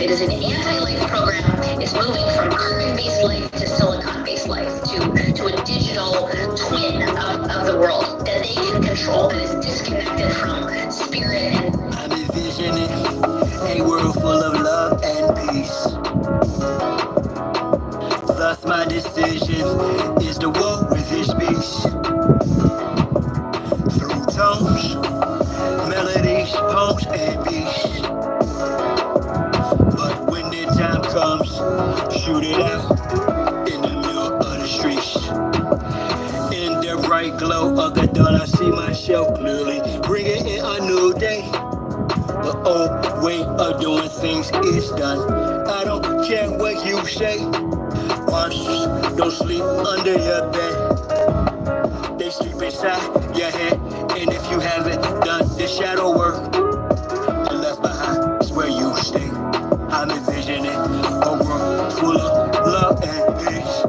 It is an anti-life program. It's moving from carbon-based life to silicon-based life, to a digital twin of the world that they can control, that is disconnected from spirit. I'm envisioning a world full of love and peace. Thus my decision is to walk with his beast. Through tones, melodies, poems, and beats. But when the time comes, shoot it out in the middle of the streets. In the bright glow of the dawn, I see myself clearly, bringing in a new day. The old way of doing things is done. I don't care what you say. Monsters don't sleep under your bed. They sleep inside your head. And if you haven't done the shadow work, and left behind is where you stay. I'm envisioning a world full of love and peace.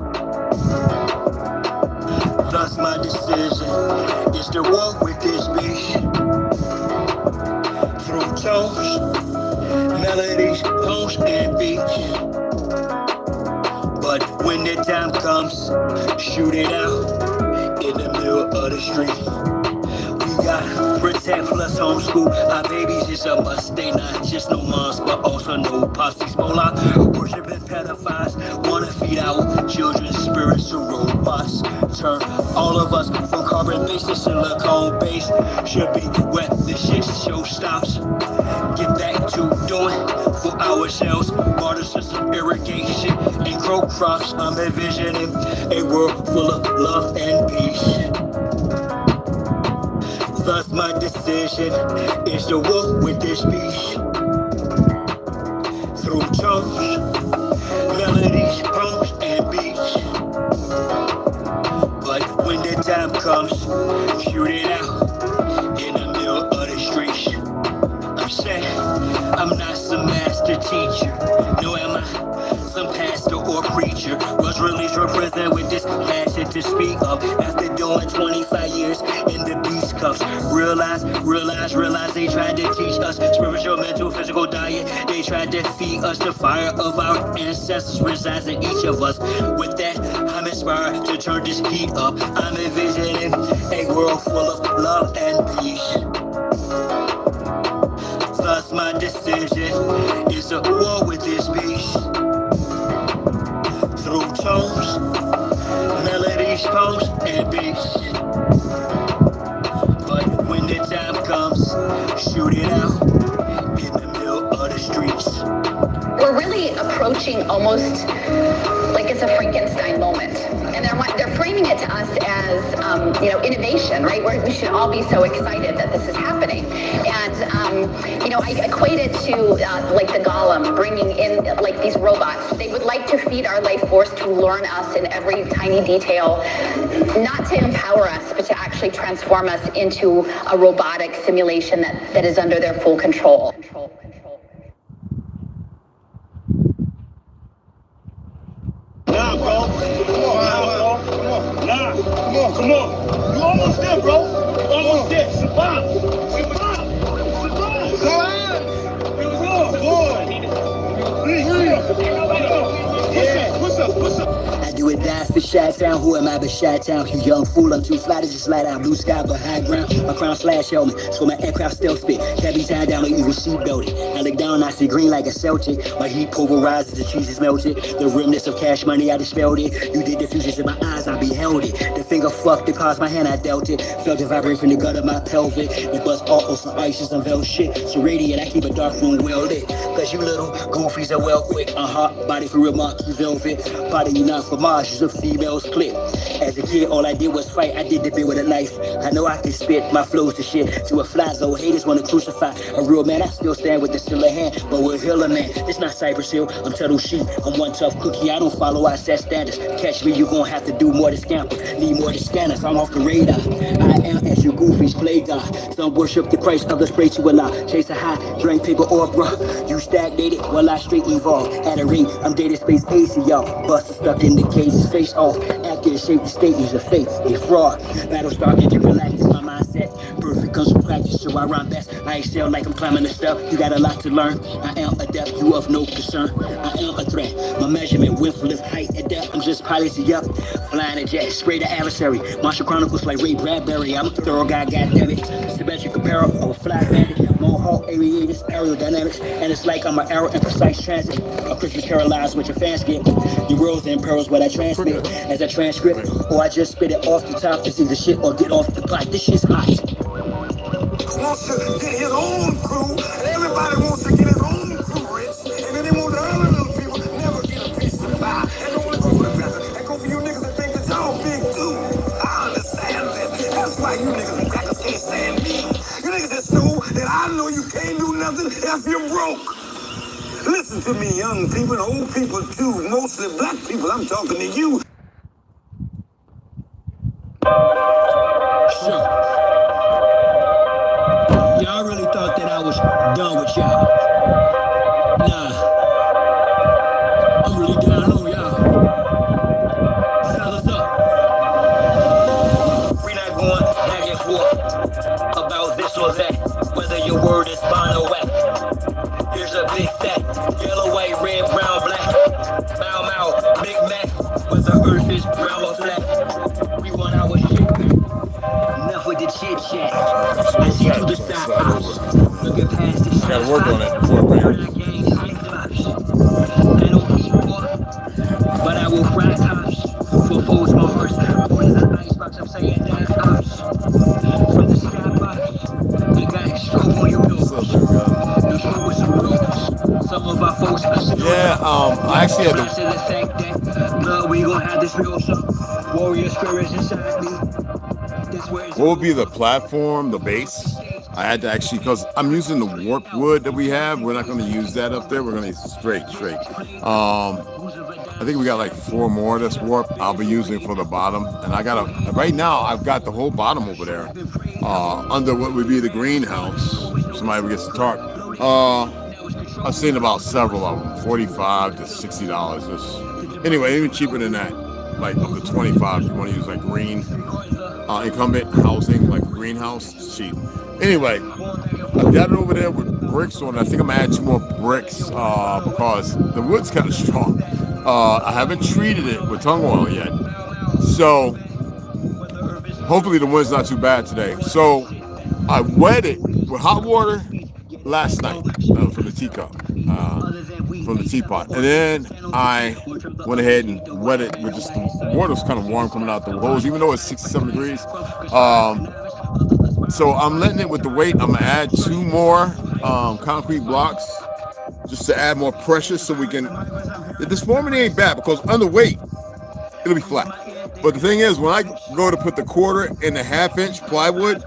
Thus my decision is to walk with this beast. Through tones, melodies, poems, and beats. But when the time comes, shoot it out in the middle of the street. We got protect plus homeschool. Our babies is a must. They not just no moms, but also no pops. These Mola worshiping pedophiles wanna feed our children's spirits to robots. Turn all of us from carbon-based to silicone-based. Should be where the shit show stops. Get back to doing for ourselves. Water system irrigation and grow crops. I'm envisioning a world full of love and peace. Thus my decision is to walk with this beast. Through tones, melodies, poems, and beats. But when the time comes, shoot it out in the middle of the streets. I'm saying I'm not some master teacher, no am I some pastor or preacher. Was released from prison with this passion to speak of. After doing 25 years in the beast cuffs, realize they tried to teach us spiritual, mental, physical diet. They tried to feed us the fire of our ancestors resides in each of us. With that, I'm inspired to turn this heat up. I'm envisioning a world full of love and peace. Thus my decision is to war with this beast. Through tones, melodies, poems, and beats. But when the time comes, shoot it out in the middle of the streets. We're really approaching almost like it's a Frankenstein moment. And they're framing it to us as, innovation, right? Where we should all be so excited that this is happening. And, I equate it to like the Golem, bringing in like these robots. They would like to feed our life force to learn us in every tiny detail, not to empower us, but to actually transform us into a robotic simulation that is under their full control. Nah, bro. Come on. You almost there, bro. Almost there. Survive. What's up? I do it die for Chi-Town. Who am I but Chi-Town? You young fool, I'm too fly to just slide out. Blue sky but high ground. My crown slash helmet, so my aircraft still spit. Cabby tied down like evil seat belted. I look down, I see green like a Celtic. My heat pulverizes, the cheese is melted. The remnants of cash money, I dispelled it. You did the fusions in my eyes, I beheld it. The finger fucked, it caused my hand, I dealt it. Felt it vibrate from the gut of my pelvic. The buzz all on some ice and some velvet shit. So radiant, I keep a dark room well lit. Cause you little goofies are well quick. Body for real, monkey velvet. Body you not for Mars, use a female's clip. As a kid, all I did was fight. I did the bit with a knife. I know I can spit my flows to shit to a fly zone. Haters wanna crucify a real man. I still stand with the still hand, but we're healer man. It's not Cypress Hill, I'm Tuttle Sheep. I'm one tough cookie. I don't follow I set standards. To catch me, you gon' have to do more to scamper. Need more to scanners. I'm off the radar. I am as you goofies play God. Some worship the Christ, others pray to Allah. Chase a high, drink paper or bruh. You stagnated while I straight evolve. At a rate, I'm data space AC, y'all. Buster stuck in the cages, face off. Accurate shape, the state is a fake, a fraud. Battle start, intergalactic, my mindset. Perfect comes from practice, so I rhyme best. I excel like I'm climbing the step. You got a lot to learn. I am adept, you of no concern. I am a threat. My measurement, width, lift, height, and depth. I'm just policy up. Flying a jet, spray the adversary. Martial Chronicles like Ray Bradbury. I'm a thorough guy, goddammit. Symmetric apparel, or fly bandit. Mohawk, aviators, aerodynamics. And it's like I'm an arrow in precise transit. A Christmas carol lies what your fans get. Your worlds and pearls, what I transmit as a transcript. Or I just spit it off the top. It's either shit or get off the pot. This shit's hot. Wants to get his own crew, and everybody wants to get his own crew rich, and then they want the other little people never get a piece of the pie, and don't want to go for the president, and go for you niggas that think that y'all big too. I understand this. That's why you niggas and crackers can't stand me. You niggas just know that I know you can't do nothing if you're broke. Listen to me, young people and old people too, mostly black people. I'm talking to you. Y'all really thought that I was done with y'all. Nah. I'm really down on y'all. Fellas up. We not going back and forth about this or that, whether your word is bond or whack. Here's a big fat, yellow, white, red, brown, black. Bow, mouth, Big Mac, whether earth is brown or flat. We want our shit back. Enough with the chit chat. I see through the side eyes. Looking past the shit. Gotta work on it before it rains. I don't keep water, but I will fry cops for foes markers. What is an icebox? I'm saying that ops from the skybox. You got stroke on your nose. You show with some roots. Some of our folks are Yeah, I actually had to. the fact that love, we gonna have this real show. Warrior spirits inside me. What would be the platform, the base? I had to actually, because I'm using the warp wood that we have. We're not going to use that up there. We're going to use straight. I think we got like 4 more that's warped. I'll be using for the bottom. And I got right now, I've got the whole bottom over there under what would be the greenhouse. Somebody gets the tarp. I've seen about several of them, $45 to $60. Anyway, even cheaper than that, like up to $25 if you want to use like green. Incumbent housing, like greenhouse, it's cheap. Anyway, I've got it over there with bricks on it. I think I'm gonna add 2 more bricks because the wood's kind of strong. I haven't treated it with tung oil yet, so hopefully the wood's not too bad today. So I wet it with hot water last night from the teacup, from the teapot, and then I went ahead and wet it with just the water's kind of warm coming out the hose, even though it's 67 degrees. So I'm letting it with the weight. I'm gonna add 2 more concrete blocks just to add more pressure so we can. The disformity ain't bad because under weight it'll be flat. But the thing is, when I go to put the 1/4 and the 1/2 inch plywood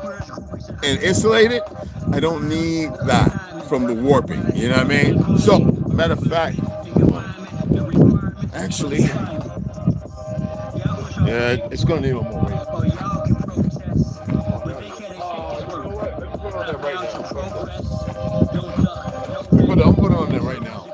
and insulate it, I don't need that from the warping. You know what I mean? So, matter of fact, actually, yeah, it's gonna need a little more weight. I'm putting it on there right now.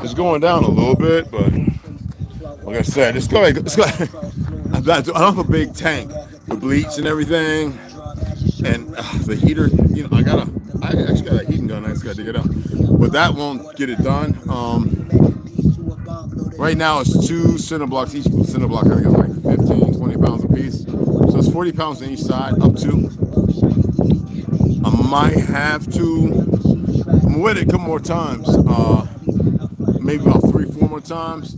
It's going down a little bit, but Like I said, it's going. I don't have a big tank with bleach and everything, and the heater. You know, I actually got a heating gun. I just got to dig it up, but that won't get it done. Right now it's 2 cinder blocks. Each cinder block I think is like 15, 20 pounds a piece. So it's 40 pounds on each side, up to. I might have to. I'm with it a couple more times. Maybe about 3-4 more times.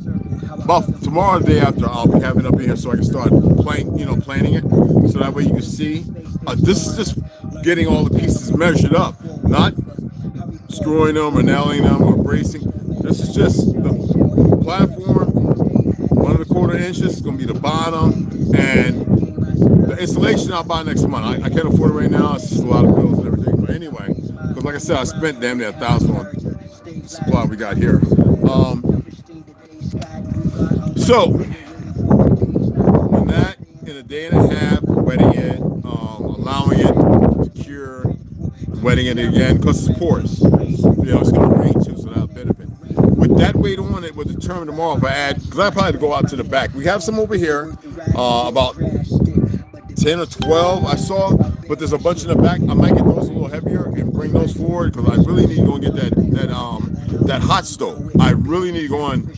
About tomorrow, the day after, I'll be having it up here so I can start planning it. So that way you can see. This is just getting all the pieces measured up, not screwing them or nailing them or bracing. This is just the platform, 1 1/4 inches is going to be the bottom, and the installation I'll buy next month. I can't afford it right now. It's just a lot of bills and everything. But anyway, because like I said, I spent damn near $1,000 on the supply we got here. So, when that, in a day and a half, wetting it, allowing it to cure, wetting it again, because it's porous. You know, it's going to rain too, so that'll benefit. With that weight on it, will determine tomorrow if I add, because I probably go out to the back. We have some over here, about 10 or 12 I saw, but there's a bunch in the back. I might get those a little heavier and bring those forward, because I really need to go and get that hot stove. I really need to go on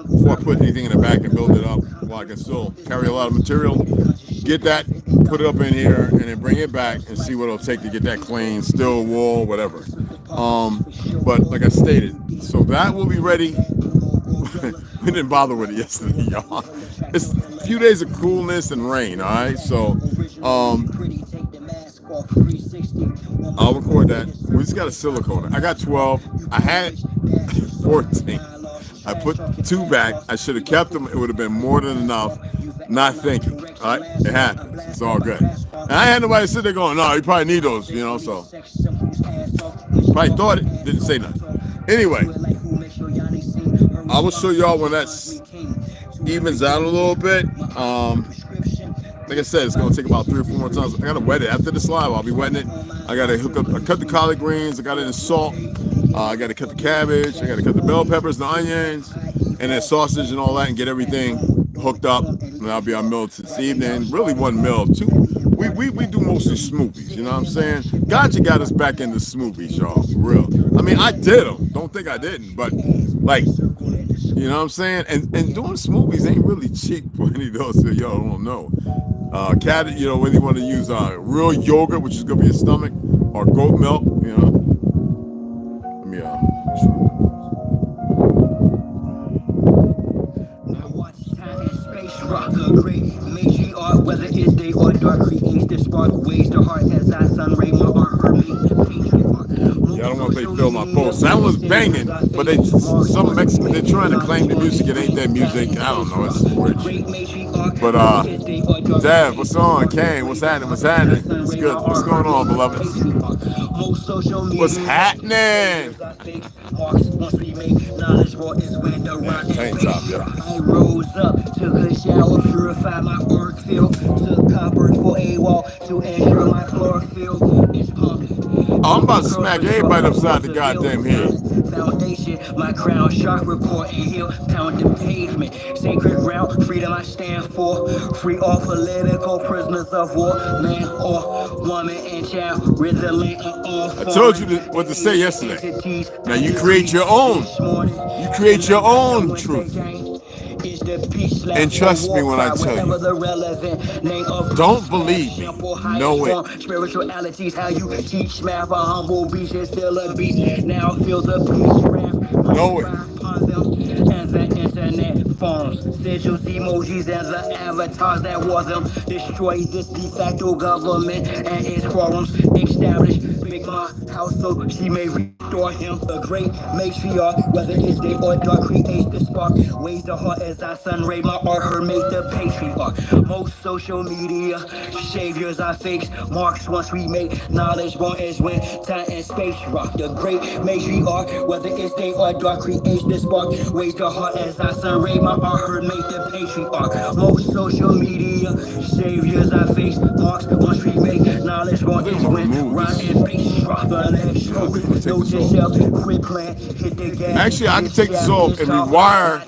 before I put anything in the back and build it up while I can still carry a lot of material. Get that, put it up in here, and then bring it back and see what it'll take to get that clean, still wool, whatever. But like I stated, so that will be ready. We didn't bother with it yesterday, y'all. It's a few days of coolness and rain, all right? So, I'll record that. We just got a silicone. I got 12. I had 14. I put 2 back. I should have kept them. It would have been more than enough. Not thinking. All right? It happens. It's all good. And I had nobody sit there going, no, you probably need those, you know, so. Probably thought it. Didn't say nothing. Anyway, I will show y'all when that evens out a little bit. Like I said, it's going to take about 3 or 4 more times. I got to wet it. After the slide, I'll be wetting it. I got to hook up. I cut the collard greens. I got it in salt. I got to cut the cabbage. I got to cut the bell peppers, the onions, and then sausage and all that, and get everything hooked up. And I'll be on meal this evening. Really 1 meal. 2. We do mostly smoothies. You know what I'm saying? Gotcha got us back into smoothies, y'all. For real. I mean, I did them. Don't think I didn't. But, like, you know what I'm saying? And doing smoothies ain't really cheap for any of those that y'all don't know. You know, whether you want to use real yogurt, which is good for your stomach, or goat milk, you know. Let me Now watch time and space rock a great matriarch, whether it's day or dark, creates the spark, waves the heart as I sun ray my art, her make the patriarch. Yeah, I don't know if they feel my post. That was banging, but some Mexicans, they're trying to claim the music. It ain't their music. I don't know. It's weird. But Dev, what's on? Kane, what's happening? What's happening? It's good. What's going on, beloveds? What's happening? Tank top, yeah. I rose up, took a shower, purified my arc field, took copper for a wall to ensure my chlorophyll is pumping. I'm about to smack everybody upside the goddamn head. Foundation, my crown, chakra core and heel, pound the pavement. Sacred ground, freedom I stand for. Free all political prisoners of war, man or woman and child, resilient and all. I told you what to say yesterday. Now you create your own. You create your own truth. And trust me when I tell you, don't believe me, know it. Spiritualities, how you teach math, a humble beast is still a beast. Now feel the beast know it. And the internet forms, sigils, emojis, and the avatars that was them. Destroy this de facto government and its forums. Establish Big Ma house so she may restore him. The great matriarch, whether it's day or dark, creates the spark. Ways the heart as I sun ray my art, her make the patriarch. Most social media saviors are fakes. Marks once we make knowledge born is when time and space rock. The great matriarch, whether it's day or dark, creates the spark. Ways the heart as I sun ray my art, her make the patriarch. Most social media saviors are fakes. Marks once we make knowledge born is when rhyme and bass rock. The next Actually, I can take this off and rewire.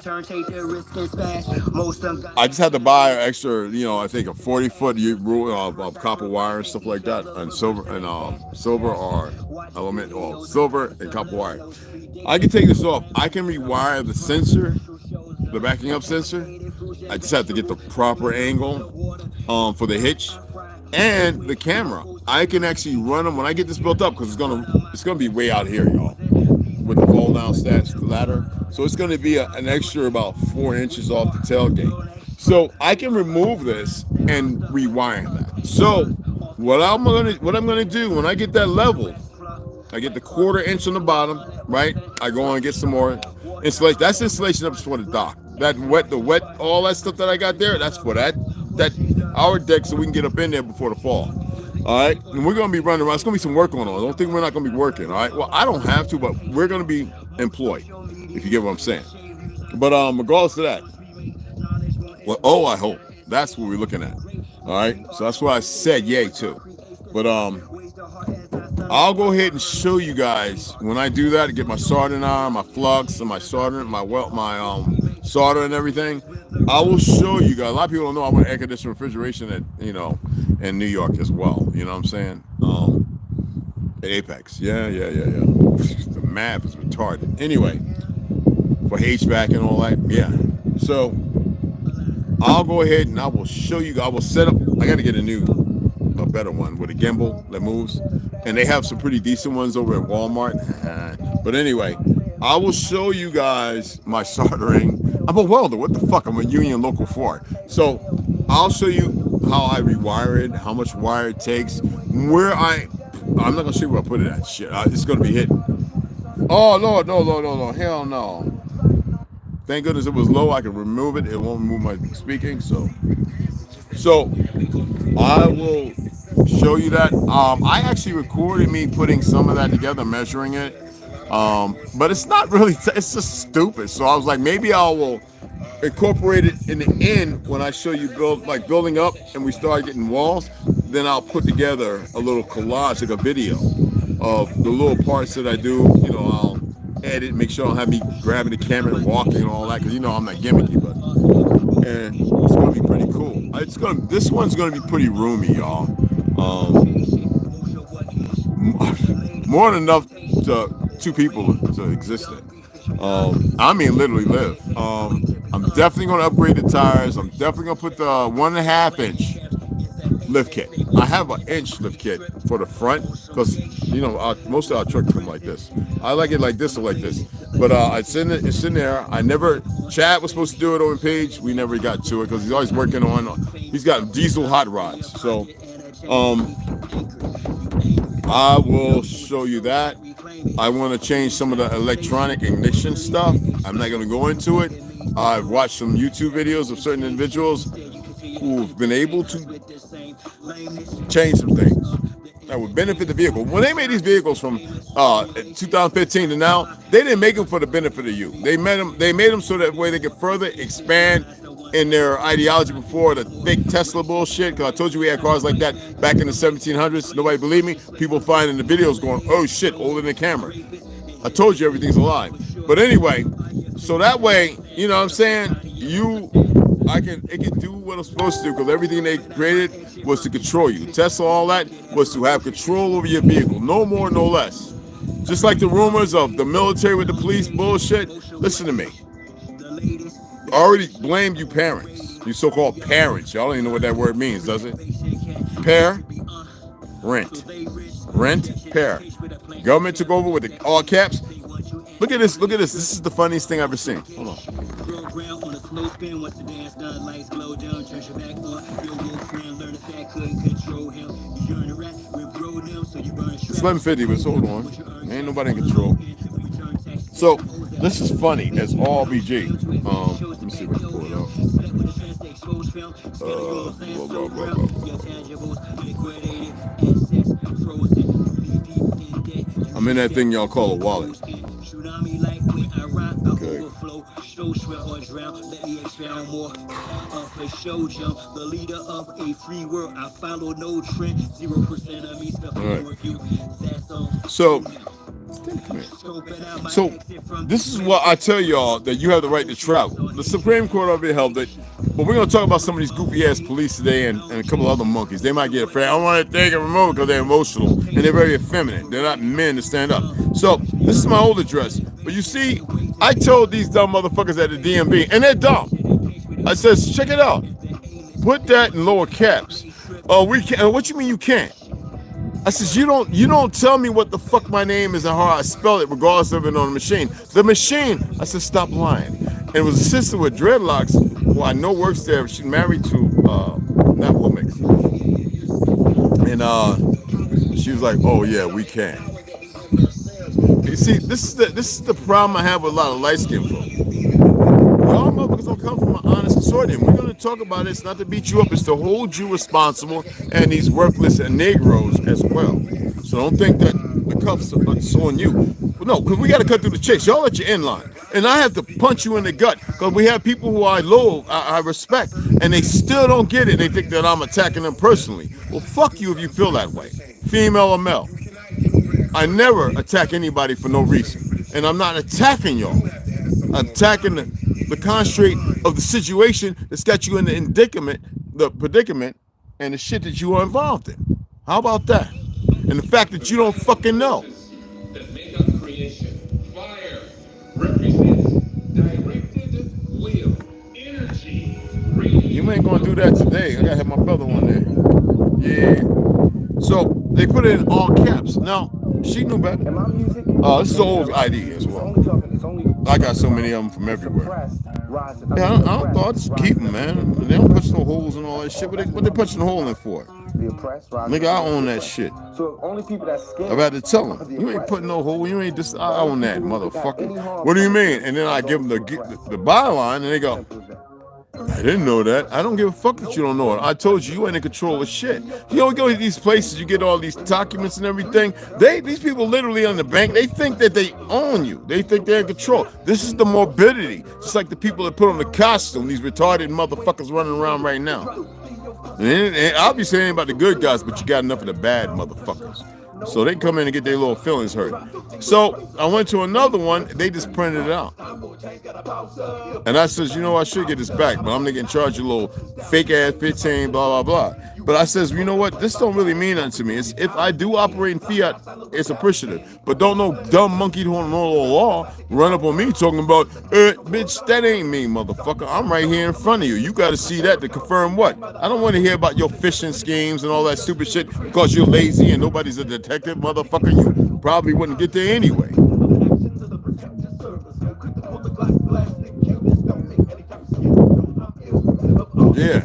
I just had to buy an extra, you know, I think a 40-foot rule of copper wire and stuff like that, and silver or element, or silver and copper wire. I can take this off. I can rewire the sensor, the backing up sensor. I just have to get the proper angle for the hitch and the camera. I can actually run them when I get this built up, because it's gonna be way out here, y'all, with the fold down ladder. So it's gonna be an extra about 4 inches off the tailgate. So I can remove this and rewire that. So what I'm gonna do when I get that level, I get the 1/4 inch on the bottom, right? I go and get some more insulation. That's insulation up for the dock. The wet, all that stuff that I got there, that's for that our deck, so we can get up in there before the fall. All right, and we're gonna be running around. It's gonna be some work going on. I don't think we're not gonna be working. All right, well, I don't have to, but we're gonna be employed, if you get what I'm saying. But regardless of that, well, I hope that's what we're looking at. All right, so that's why I said yay too. But I'll go ahead and show you guys when I do that, to get my soldering iron, my flux, and my soldering, my solder and everything. I will show you guys. A lot of people don't know I want air conditioning refrigeration at, you know, in New York as well. You know what I'm saying? At Apex. Yeah. The math is retarded. Anyway, for HVAC and all that. Yeah. So I'll go ahead and I will show you. I will set up. I got to get a better one with a gimbal that moves, and they have some pretty decent ones over at Walmart. But anyway, I will show you guys my soldering. I'm a welder. What the fuck? I'm a union local 4. So I'll show you how I rewire it, how much wire it takes, where I'm not gonna show you where I put it at. Shit, it's gonna be hidden. Oh Lord, no, hell no. Thank goodness it was low. I can remove it. It won't remove my speaking. So I will show you that. I actually recorded me putting some of that together, measuring it. But it's not really, it's just stupid. So I was like, maybe I will incorporate it in the end when I show you building up and we start getting walls. Then I'll put together a little collage, like a video of the little parts that I do. You know, I'll edit, make sure I don't have me grabbing the camera and walking and all that, because you know I'm not gimmicky, but and it's gonna be pretty cool. This one's gonna be pretty roomy, y'all. More than enough to 2 people to exist in. I mean, literally live. I'm definitely gonna upgrade the tires. I'm definitely gonna put the 1.5 inch lift kit. I have an inch lift kit for the front, because you know most of our trucks come like this. I like it like this or like this. But it's in there. Chad was supposed to do it on the page. We never got to it because he's always working on. He's got diesel hot rods. So I will show you that. I want to change some of the electronic ignition stuff. I'm not going to go into it. I've watched some YouTube videos of certain individuals who've been able to change some things that would benefit the vehicle. When they made these vehicles from 2015 to now, they didn't make them for the benefit of you. They made them so that way they could further expand in their ideology before the fake Tesla bullshit. Because I told you we had cars like that back in the 1700s. Nobody believed me. People finding the videos going, oh shit, older than the camera. I told you everything's a lie. But anyway, so that way, you know what I'm saying? It can do what it's supposed to do, because everything they created was to control you. Tesla, all that was to have control over your vehicle. No more, no less. Just like the rumors of the military with the police bullshit. Listen to me. I already blamed you parents. You so-called parents. Y'all don't even know what that word means, does it? Rent, pair. Government took over with the all caps. Look at this. This is the funniest thing I've ever seen. Hold on. It's 11:50, but hold on. Ain't nobody in control. So this is funny as all BG. Let me see if I can pull it out. I'm in that thing y'all call a wallet. Okay. show, shrimp or drown. Let me expound more. For show jump, the leader of a free world. I follow no trend. 0% of me stuff with you. That's on. So this is what I tell y'all, that you have the right to travel. The Supreme Court already held it, but we're gonna talk about some of these goofy ass police today and a couple other monkeys. They might get afraid. I want to take it remote because they're emotional and they're very effeminate. They're not men to stand up. So this is my old address. But you see, I told these dumb motherfuckers at the DMV, and they're dumb. I says, check it out. Put that in lower caps. Oh, we can't. What you mean you can't? I says, you don't tell me what the fuck my name is and how I spell it, regardless of it on the machine. The machine. I said, stop lying. And it was a sister with dreadlocks who I know works there. She's married to that woman. And she was like, oh yeah, we can. You see, this is the problem I have with a lot of light skinned folk. Y'all motherfuckers don't come from an honest consortium. We're gonna talk about this, not to beat you up, it's to hold you responsible and these worthless Negroes as well. So don't think that the cuffs are on you. Well, no, because we gotta cut through the chicks. Y'all at your end line. And I have to punch you in the gut because we have people who I respect, and they still don't get it. They think that I'm attacking them personally. Well, fuck you if you feel that way, female or male. I never attack anybody for no reason. And I'm not attacking y'all. I'm attacking the constraint of the situation that's got you in the predicament, and the shit that you are involved in. How about that? And the fact that you don't fucking know. That make up creation. Fire represents directed will, energy. You ain't gonna do that today. I gotta have my brother on there. Yeah. So they put it in all caps. Now, she knew better. This is an old ID as well. I got so many of them from everywhere. Yeah, I don't thought just keep them, man. They don't punch no holes and all that shit. What they punching a hole in for? Nigga, I own that shit. I've had to tell them, you ain't putting no hole. You ain't just. I own that, motherfucker. What do you mean? And then I give them the byline, and they go, I didn't know that. I don't give a fuck that you don't know it. I told you ain't in control of shit. You don't go to these places, you get all these documents and everything. These people literally on the bank, they think that they own you. They think they're in control. This is the morbidity. Just like the people that put on the costume, these retarded motherfuckers running around right now. And obviously it ain't about the good guys, but you got enough of the bad motherfuckers. So they come in and get their little feelings hurt. So I went to another one, they just printed it out. And I says, you know, I should get this back, but I'm gonna get in charge of a little fake ass 15, blah, blah, blah. But I says, you know what? This don't really mean nothing to me. It's, if I do operate in fiat, it's appreciative. But don't no dumb monkey who don't know the law run up on me talking about, bitch, that ain't me, motherfucker. I'm right here in front of you. You got to see that to confirm what? I don't want to hear about your phishing schemes and all that stupid shit because you're lazy and nobody's a detective, motherfucker. You probably wouldn't get there anyway. Yeah.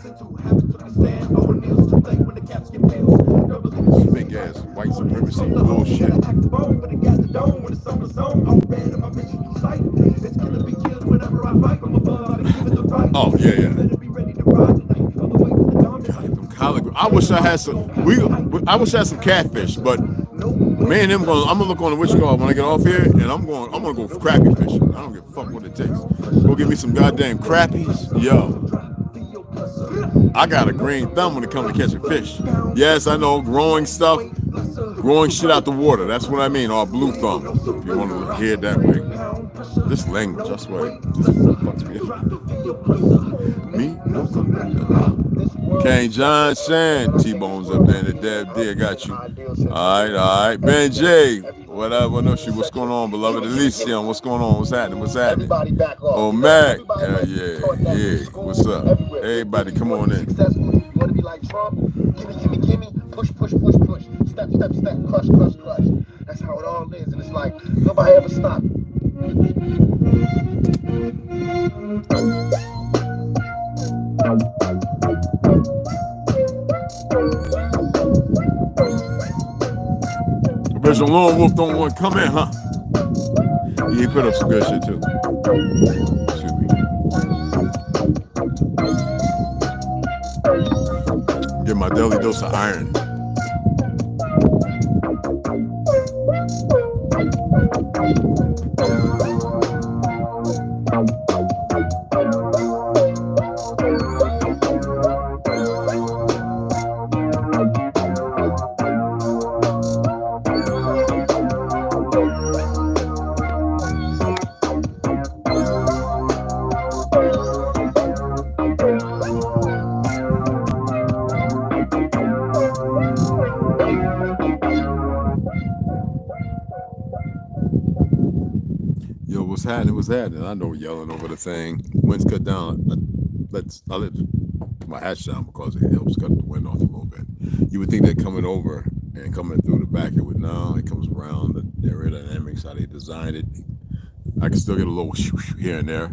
Big ass white supremacy bullshit. Oh yeah. I wish I had some. I wish I had some catfish, but me and him I'm gonna look on the witch card when I get off here, and I'm gonna go crappie fishing. I don't give a fuck what it takes. Go get me some goddamn crappies, yo. I got a green thumb when it comes to catching fish. Yes, I know, growing stuff, growing shit out the water. That's what I mean, or blue thumb, if you want to hear it that way. This language, I swear, just fucks me up. King John Shan, T-Bones up there, the dab there, got you. All right. Ben J, what up, what's going on, beloved? Elysium, what's going on? What's happening? Oh, Mac, yeah. What's up? Everybody, come on in. You want to be like Trump? Gimme, push, step, crush. That's how it all is, and it's like nobody ever stopped. Original Lone Wolf don't want to come in, huh? Yeah, he put up some good shit too. Excuse me. Get my daily dose of iron. happening? What's happening? I know we're yelling over the thing. Wind's cut down. I'll let my hatch down because it helps cut the wind off a little bit. You would think they're coming over and coming through the back. It would now. It comes around the aerodynamics, how they designed it. I can still get a little here and there.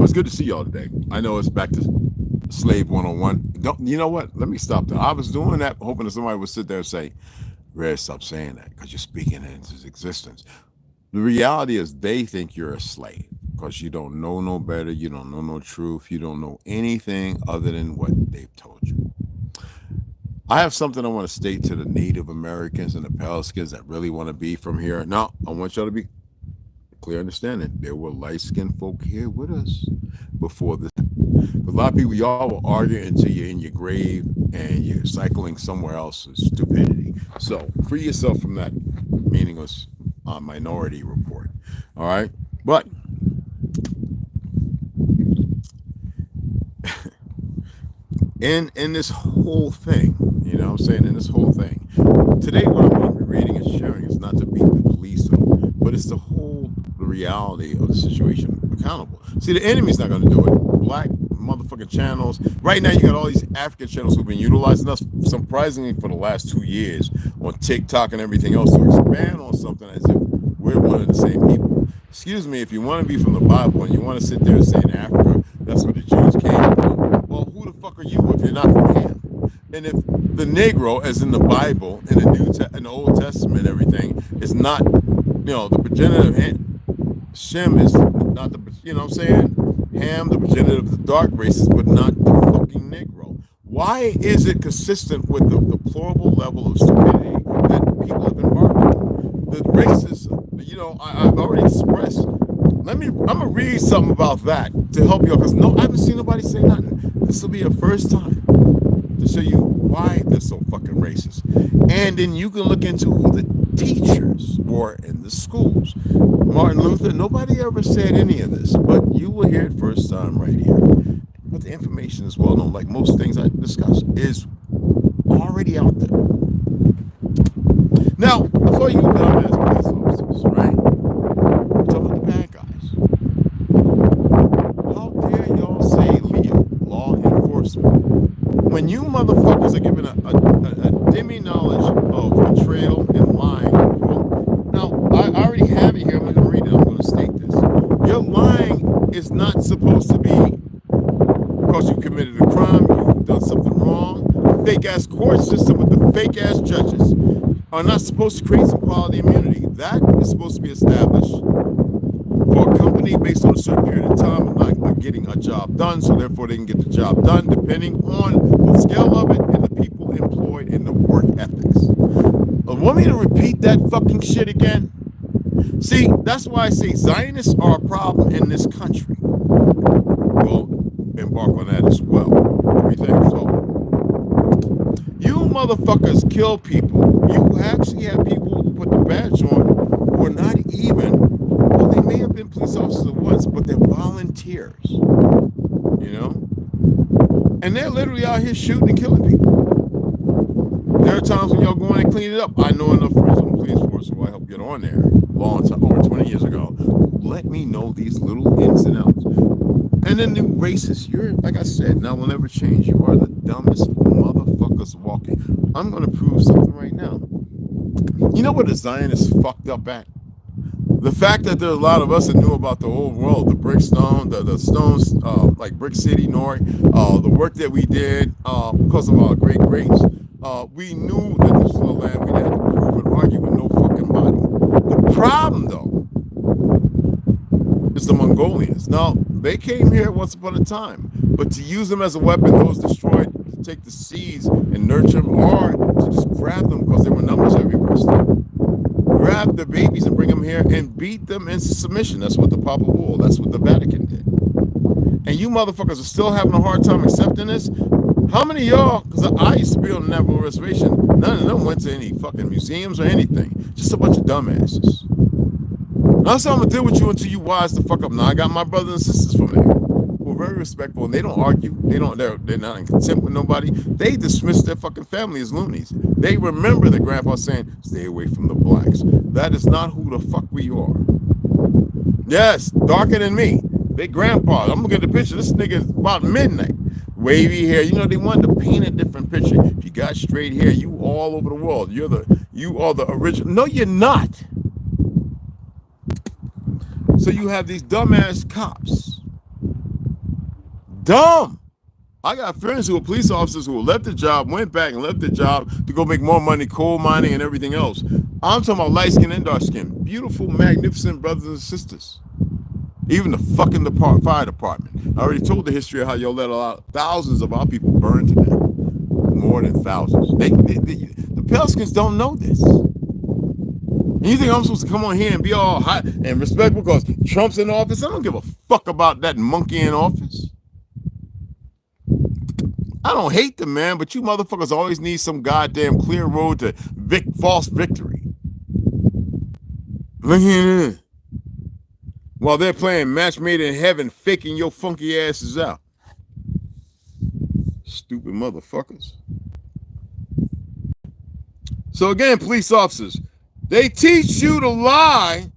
It's good to see y'all today. I know it's back to Slave 101. You know what? Let me stop there. I was doing that hoping that somebody would sit there and say, Red, stop saying that because you're speaking into his existence. The reality is they think you're a slave because you don't know no better. You don't know no truth. You don't know anything other than what they've told you. I have something I want to state to the Native Americans and the Pelicans that really want to be from here. Now, I want y'all to be clear understanding. There were light-skinned folk here with us before this. A lot of people, y'all will argue until you're in your grave and you're cycling somewhere else with stupidity. So free yourself from that meaningless minority report. All right? But in this whole thing, you know what I'm saying, in this whole thing, today what I'm going to be reading and sharing is not to beat the police up, but it's to hold the reality of the situation accountable. See, the enemy's not going to do it. Black motherfucking channels. Right now, you got all these African channels who've been utilizing us, surprisingly, for the last 2 years on TikTok and everything else to expand on something as if we're one of the same people. Excuse me, if you want to be from the Bible and you want to sit there and say in Africa, that's where the Jews came from. Well, who the fuck are you if you're not from Ham? And if the Negro, as in the Bible, in the Old Testament, everything is not, the progenitor of Shem is not the, you know what I'm saying? Ham, the progenitor of the dark races, but not the fucking Negro. Why is it consistent with the deplorable level of stupidity that people have embarked on? The races, I've already expressed. I'm gonna read something about that to help you, because I haven't seen nobody say nothing. This will be a first time to show you why they're so fucking racist. And then you can look into who the teachers were in the schools. Martin Luther, nobody ever said any of this, but you will hear it first time right here. But the information is well known, like most things I discuss, is already out there. Now, before you dumbass police officers, right? I'm talking about the bad guys. How dare y'all say law enforcement when you motherfuckers are given a demi knowledge of betrayal and lying? Now, I already have it here. I'm going to read it. I'm going to state this. Your lying is not supposed to be because you committed a crime, you've done something wrong. The fake-ass court system with the fake-ass judges are not supposed to create some quality immunity. That is supposed to be established for a company based on a certain period of time of not getting a job done, so therefore they can get the job done depending on the scale of it and the people employed in the work ethics. Want me to repeat that fucking shit again? See, that's why I say Zionists are a problem in this country. We'll embark on that as well. Everything. So, you motherfuckers kill people. You actually have people who put the badge on who are not even, well, they may have been police officers once, but they're volunteers. And they're literally out here shooting and killing people. There are times when y'all go in and clean it up. I know enough friends on the police force who I helped get on there long time, over 20 years ago, who let me know these little ins and outs. And then the racists, you're, like I said, now will never change. You are the dumbest motherfuckers walking. I'm going to prove something right now. You know what the Zionists fucked up at? The fact that there's a lot of us that knew about the whole world, the brick stone, the stones, like Brick City, North, the work that we did because of our great greats. We knew that this was a land we had to prove and argue with no fucking body. The problem, though, is the Mongolians. Now, they came here once upon a time, but to use them as a weapon, those destroyed, to take the seeds and nurture them, or to just grab them because there were numbers everywhere still. Grab the babies and bring them here and beat them into submission. That's what the Papa Bull, that's what the Vatican did. And you motherfuckers are still having a hard time accepting this? How many of y'all, because I used to be on the Navajo Reservation, none of them went to any fucking museums or anything. Just a bunch of dumbasses. That's how I'm going to deal with you until you wise the fuck up. Now, I got my brothers and sisters from there who are very respectful, and they don't argue. They're not in contempt with nobody. They dismiss their fucking family as loonies. They remember that grandpa saying, "Stay away from the blacks." That is not who the fuck we are. Yes, darker than me. They grandpa. I'm looking at the picture. This nigga is about midnight. Wavy hair. You know, they wanted to paint a different picture. If you got straight hair, you all over the world. You are the original. No, you're not. So you have these dumbass cops. Dumb. I got friends who are police officers who left the job, went back and left the job to go make more money, coal mining and everything else. I'm talking about light skin and dark skin. Beautiful, magnificent brothers and sisters. Even the fucking fire department. I already told the history of how y'all let a lot, thousands of our people burn to death. More than thousands. The pale skins don't know this. You think I'm supposed to come on here and be all hot and respectful because Trump's in office? I don't give a fuck about that monkey in office. I don't hate the man, but you motherfuckers always need some goddamn clear road to false victory. Look here. While they're playing match made in heaven, faking your funky asses out. Stupid motherfuckers. So again, police officers, they teach you to lie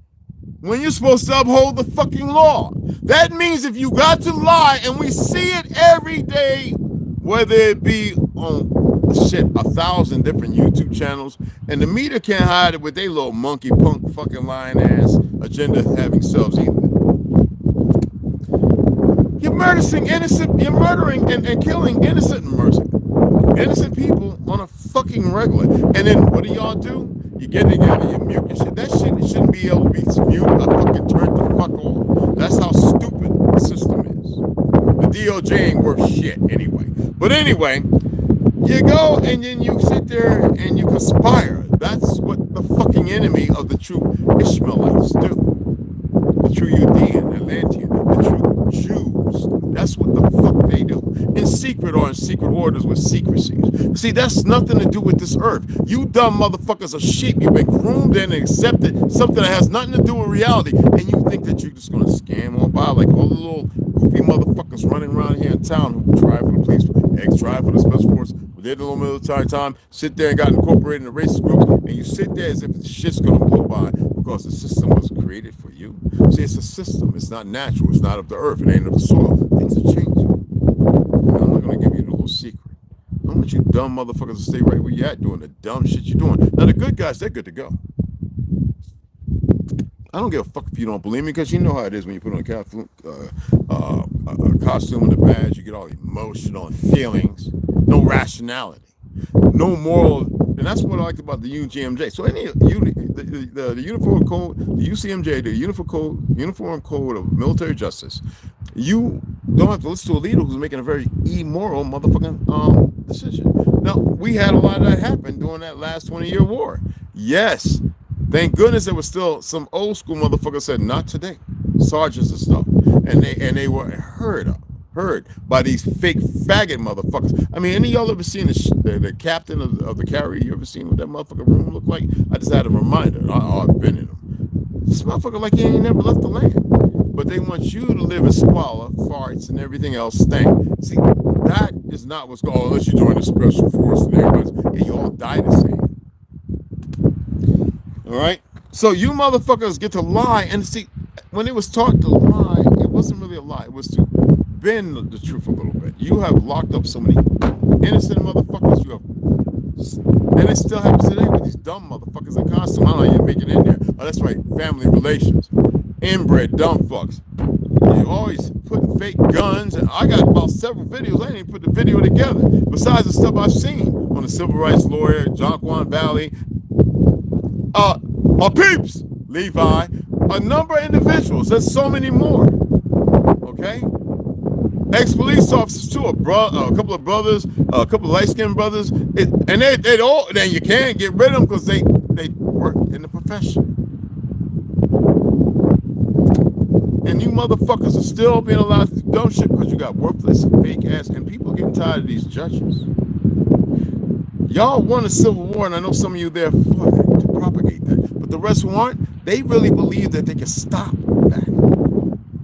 when you're supposed to uphold the fucking law. That means if you got to lie, and we see it every day, whether it be on 1,000 different YouTube channels, and the media can't hide it with their little monkey punk fucking lying ass agenda having selves either. You're murdering and killing innocent people on a fucking regular. And then what do y'all do? You get together, you mute your shit. That shit shouldn't be able to be muted or fucking turned the fuck off. That's how stupid the system is. The DOJ ain't worth shit anyway. But anyway, you go and then you sit there and you conspire. That's what the fucking enemy of the true Ishmaelites do. The true Judean, Atlantean, the true Jews. That's what the fuck they do. In secret or in secret orders with secrecies. See, that's nothing to do with this earth. You dumb motherfuckers are sheep. You've been groomed and accepted something that has nothing to do with reality. And you think that you're just going to scam on by like all the little goofy motherfuckers running around here in town who tried for the police, ex-tried for the special force, who did a little military time, sit there and got incorporated in the racist groups, and you sit there as if the shit's going to blow by because the system was created for you. See, it's a system. It's not natural. It's not of the earth. It ain't of the soil. Things are changing. And I'm not going to give you the little secret. I want you dumb motherfuckers to stay right where you're at doing the dumb shit you're doing. Now, the good guys, they're good to go. I don't give a fuck if you don't believe me, because you know how it is when you put on a costume and a badge. You get all emotional and feelings. No rationality. No moral. And that's what I like about the UGMJ. So the uniform code, the UCMJ, the uniform code of military justice, you don't have to listen to a leader who's making a very immoral motherfucking decision. Now, we had a lot of that happen during that last 20-year war. Yes. Thank goodness there was still some old school motherfuckers said, not today. Sergeants and stuff. And they were heard by these fake faggot motherfuckers. I mean, any of y'all ever seen the captain of the carrier? You ever seen what that motherfucker room looked like? I just had a reminder. I've been in them. This motherfucker like he ain't never left the land. But they want you to live in squalor, farts, and everything else stank. See, that is not what's going on unless you join the special force and everybody's, you all die the same. All right? So you motherfuckers get to lie. And see, when it was taught to lie, it wasn't really a lie. It was to bend the truth a little bit. You have locked up so many innocent motherfuckers. And it still happens today with these dumb motherfuckers in costume. I don't know how you make it in there. Oh, that's right. Family relations. Inbred dumb fucks. You're always putting fake guns. And I got about several videos. I didn't even put the video together. Besides the stuff I've seen on the civil rights lawyer, Jonquan Valley, my peeps, Levi, a number of individuals. There's so many more. Okay? Ex-police officers too, a couple of brothers, a couple of light-skinned brothers, and they all. Then you can't get rid of them because they work in the profession. And you motherfuckers are still being allowed to do dumb shit because you got worthless, fake ass, and people are getting tired of these judges. Y'all won a civil war, and I know some of you there for that, to propagate that. But the rest who aren't, they really believe that they can stop that.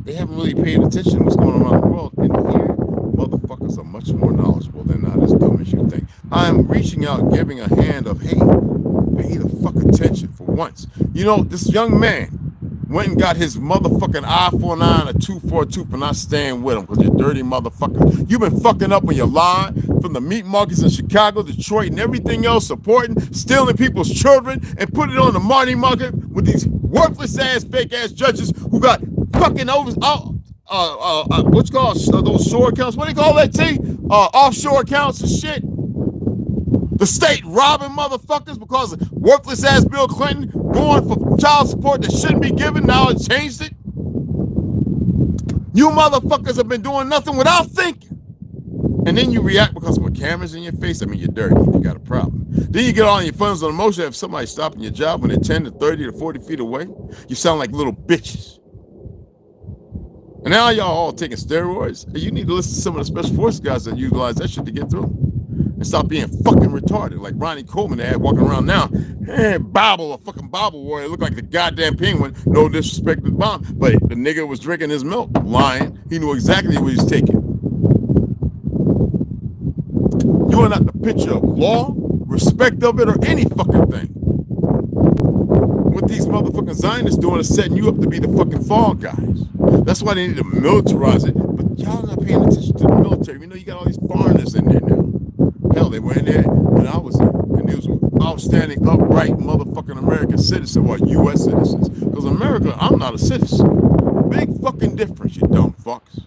They haven't really paid attention to what's going on around the world. world, and here, motherfuckers are much more knowledgeable. They're not as dumb as you think. I'm reaching out, giving a hand of, hey, pay the fuck attention for once. You know, this young man went and got his motherfucking iPhone 9 or 242 for not staying with him because you're dirty motherfucker. You've been fucking up when you lie from the meat markets in Chicago, Detroit, and everything else, supporting, stealing people's children, and put it on the money market with these worthless ass, fake ass judges who got fucking over, what's called those shore accounts? What do they call that, T? Offshore accounts and shit. The state robbing motherfuckers because of worthless ass Bill Clinton going for child support that shouldn't be given. Now it changed it. You motherfuckers have been doing nothing without thinking. And then you react because of cameras in your face. I mean, you're dirty if you got a problem. Then you get all your funds on emotion if somebody stopping your job when they're 10 to 30 to 40 feet away. You sound like little bitches. And now y'all all taking steroids. You need to listen to some of the special forces guys that utilize that shit to get through. And stop being fucking retarded like Ronnie Coleman they had walking around now. Hey, Bible, a fucking Bible warrior. Look like the goddamn penguin. No disrespect to the bomb. But the nigga was drinking his milk, lying. He knew exactly what he was taking. You are not the picture of law, respect of it, or any fucking thing. What these motherfucking Zionists doing is setting you up to be the fucking fall guys. That's why they need to militarize it. But y'all not paying attention to the military. You know you got all these foreigners in there now. Hell, they were in there when I was there. And they was outstanding, upright motherfucking American citizens, or U.S. citizens. Because America, I'm not a citizen. Big fucking difference, you dumb fucks.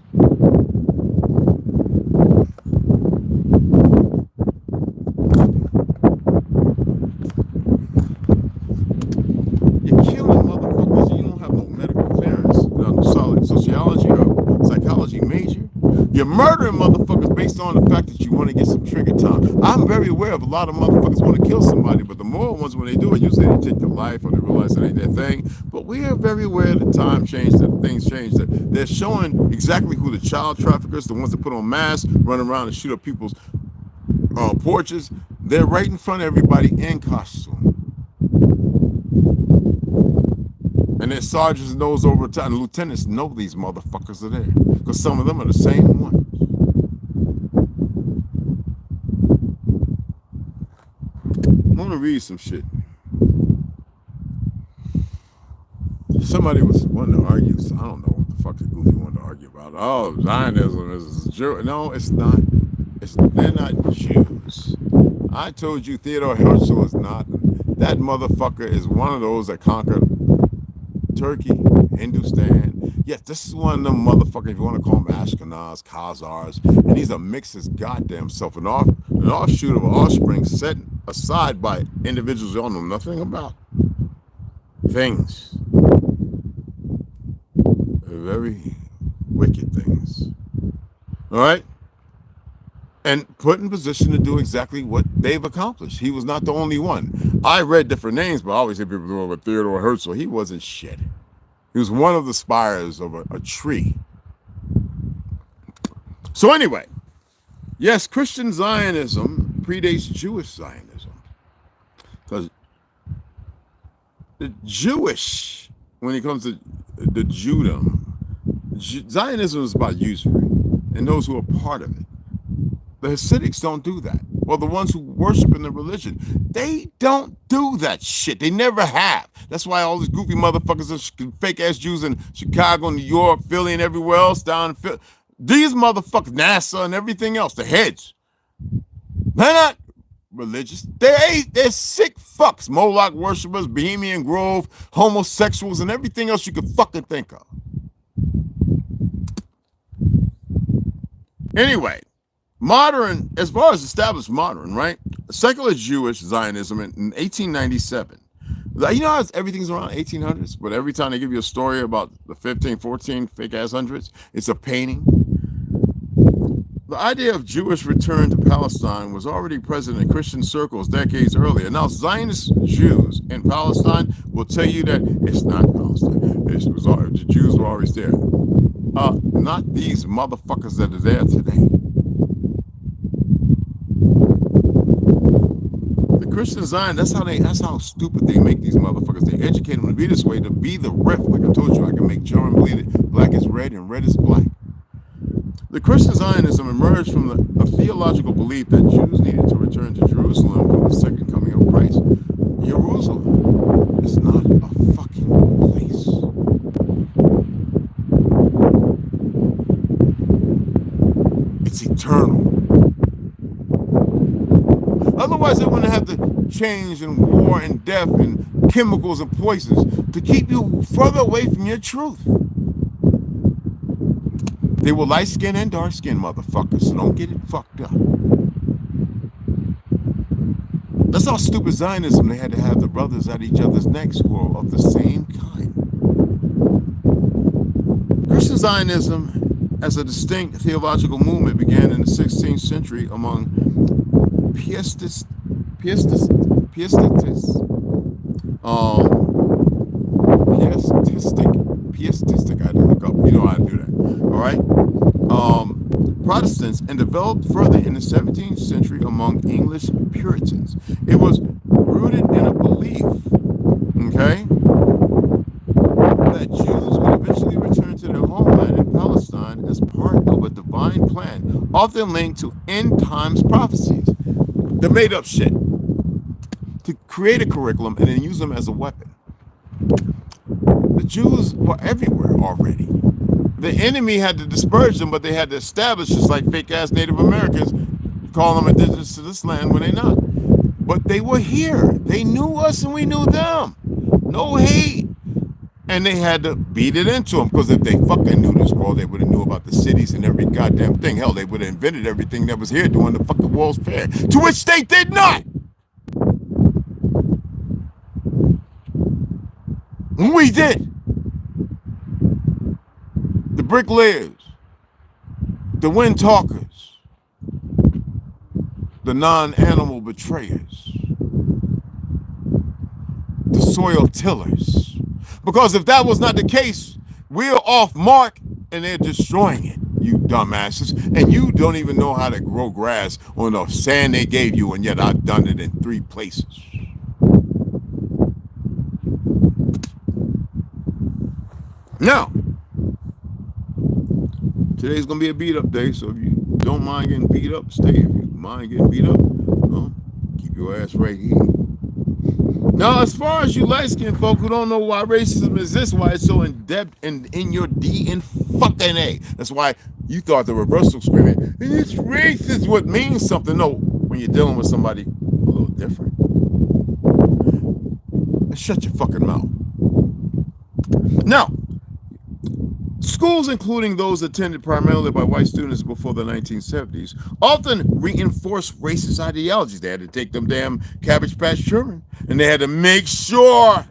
You're killing motherfuckers and you don't have no medical clearance, no solid sociology or psychology major. You're murdering motherfuckers based on the fact that you want to get some trigger time. I'm very aware of a lot of motherfuckers want to kill somebody, but the moral ones, when they do it, usually they take their life or they realize it ain't their thing. But we are very aware that time changed, that things changed, that they're showing exactly who the child traffickers, the ones that put on masks, run around and shoot up people's porches. They're right in front of everybody in costume. And their sergeants knows over time, and lieutenants know these motherfuckers are there. Because some of them are the same ones. I want to read some shit. Somebody was wanting to argue. So I don't know what the fuck the goofy wanted to argue about. Oh, Zionism is Jew. No, it's not. They're not Jews. I told you Theodore Herzl is not. That motherfucker is one of those that conquered Turkey, Hindustan. Yes, this is one of them motherfuckers, if you want to call them Ashkenaz, Khazars, and he's a mix his goddamn self, an offshoot of an offspring set aside by individuals you all know nothing about. Things. Very wicked things. All right? And put in position to do exactly what they've accomplished. He was not the only one. I read different names, but I always hear people doing with Theodore Herzl. He wasn't shit. He was one of the spires of a tree. So anyway, yes, Christian Zionism predates Jewish Zionism. Because the Jewish, when it comes to the Judaism, Zionism is about usury and those who are part of it. The Hasidics don't do that. Well, the ones who worship in the religion, they don't do that shit. They never have. That's why all these goofy motherfuckers and fake-ass Jews in Chicago, New York, Philly, and everywhere else down in Philly, these motherfuckers, NASA and everything else, the heads, they're not religious. They're sick fucks. Moloch worshipers, Bohemian Grove, homosexuals, and everything else you could fucking think of. Anyway, modern, as far as established modern, right? Secular Jewish Zionism in 1897. You know how everything's around 1800s, but every time they give you a story about the 15, 14 fake-ass hundreds, it's a painting. The idea of Jewish return to Palestine was already present in Christian circles decades earlier. Now, Zionist Jews in Palestine will tell you that it's not Palestine. The Jews were always there. Not these motherfuckers that are there today. The Christian Zion, that's how stupid they make these motherfuckers. They educate them to be this way, to be the riff. Like I told you, I can make children believe that black is red and red is black. The Christian Zionism emerged from a theological belief that Jews needed to return to Jerusalem for the second coming of Christ. Jerusalem is not a fucking place. It's eternal. Otherwise, they wouldn't have to change in war and death and chemicals and poisons to keep you further away from your truth. They were light-skinned and dark-skinned motherfuckers, so don't get it fucked up. That's how stupid Zionism, they had to have the brothers at each other's necks who are of the same kind. Christian Zionism, as a distinct theological movement, began in the 16th century among pietists, I had to look up, you know how to do that, all right? Protestants, and developed further in the 17th century among English Puritans. It was rooted in a belief, okay, that Jews would eventually return to their homeland in Palestine as part of a divine plan, often linked to end times prophecies. They made up shit to create a curriculum and then use them as a weapon. The Jews were everywhere already. The enemy had to disperse them, but they had to establish, just like fake-ass Native Americans, call them indigenous to this land when they're not. But they were here. They knew us and we knew them. No hate. And they had to beat it into them, because if they fucking knew this world, they would have knew about the cities and every goddamn thing. Hell, they would have invented everything that was here during the fucking World's Fair, to which they did not. We did. The bricklayers, the wind talkers, the non-animal betrayers, the soil tillers. Because if that was not the case, we're off mark and they're destroying it, you dumbasses. And you don't even know how to grow grass on the sand they gave you, and yet I've done it in 3 places. Now, today's gonna be a beat up day, so if you don't mind getting beat up, stay. If you mind getting beat up, keep your ass right here. Now, as far as you light-skinned folk who don't know why racism exists, why it's so in-depth and in your D-N-fucking-A. That's why you thought the reversal screaming, it's racist, what means something. No, when you're dealing with somebody a little different. Shut your fucking mouth. Now, schools, including those attended primarily by white students before the 1970s, often reinforced racist ideologies. They had to take them damn Cabbage Patch children, and they had to make sure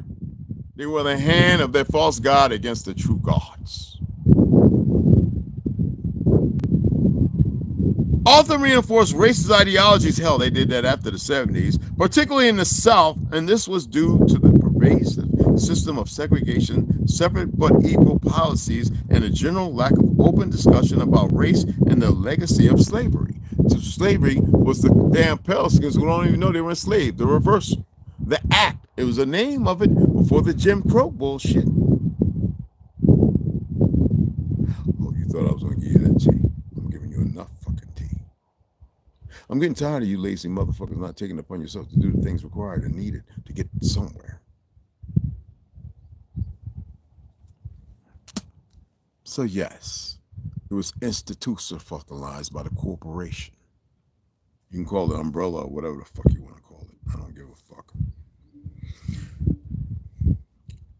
they were the hand of their false god against the true gods. Often reinforced racist ideologies. Hell, they did that after the 70s, particularly in the South, and this was due to the pervasive system of segregation, separate but equal policies, and a general lack of open discussion about race and the legacy of slavery. So slavery was the damn Pelicans who don't even know they were enslaved. The reversal. The act. It was the name of it before the Jim Crow bullshit. Oh, you thought I was going to give you that tea? I'm giving you enough fucking tea. I'm getting tired of you lazy motherfuckers not taking it upon yourself to do the things required and needed to get somewhere. So yes, it was institutionalized by the corporation. You can call it umbrella or whatever the fuck you want to call it. I don't give a fuck.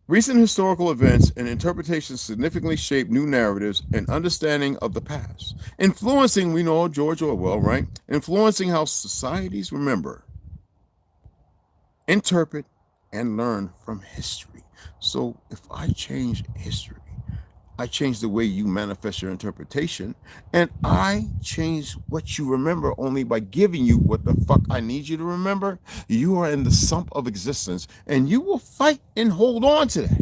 Recent historical events and interpretations significantly shape new narratives and understanding of the past, influencing, we know George Orwell, right? Influencing how societies remember, interpret, and learn from history. So if I change history, I change the way you manifest your interpretation, and I change what you remember only by giving you what the fuck I need you to remember. You are in the sump of existence, and you will fight and hold on to that.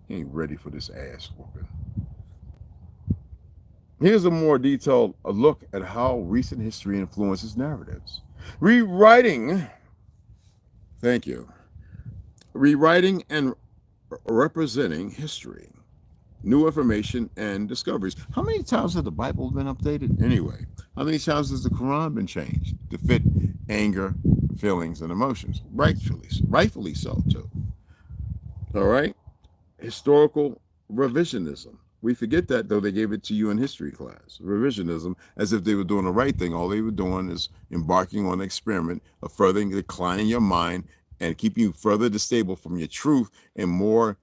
You ain't ready for this ass whooping. Here's a more detailed look at how recent history influences narratives. Rewriting and representing history, new information, and discoveries. How many times has the Bible been updated? Anyway, how many times has the Quran been changed to fit anger, feelings, and emotions? Rightfully so, too. All right? Historical revisionism. We forget that, though they gave it to you in history class. Revisionism, as if they were doing the right thing. All they were doing is embarking on an experiment of further declining your mind and keeping you further destable from your truth and more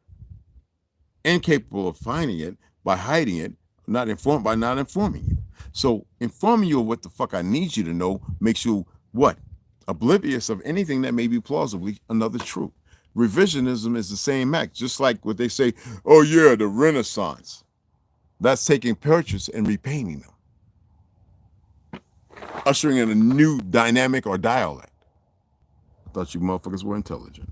incapable of finding it by hiding it, not informing you. So informing you of what the fuck I need you to know makes you what? Oblivious of anything that may be plausibly another truth. Revisionism is the same act, just like what they say, oh yeah, the Renaissance. That's taking portraits and repainting them, ushering in a new dynamic or dialect. I thought you motherfuckers were intelligent.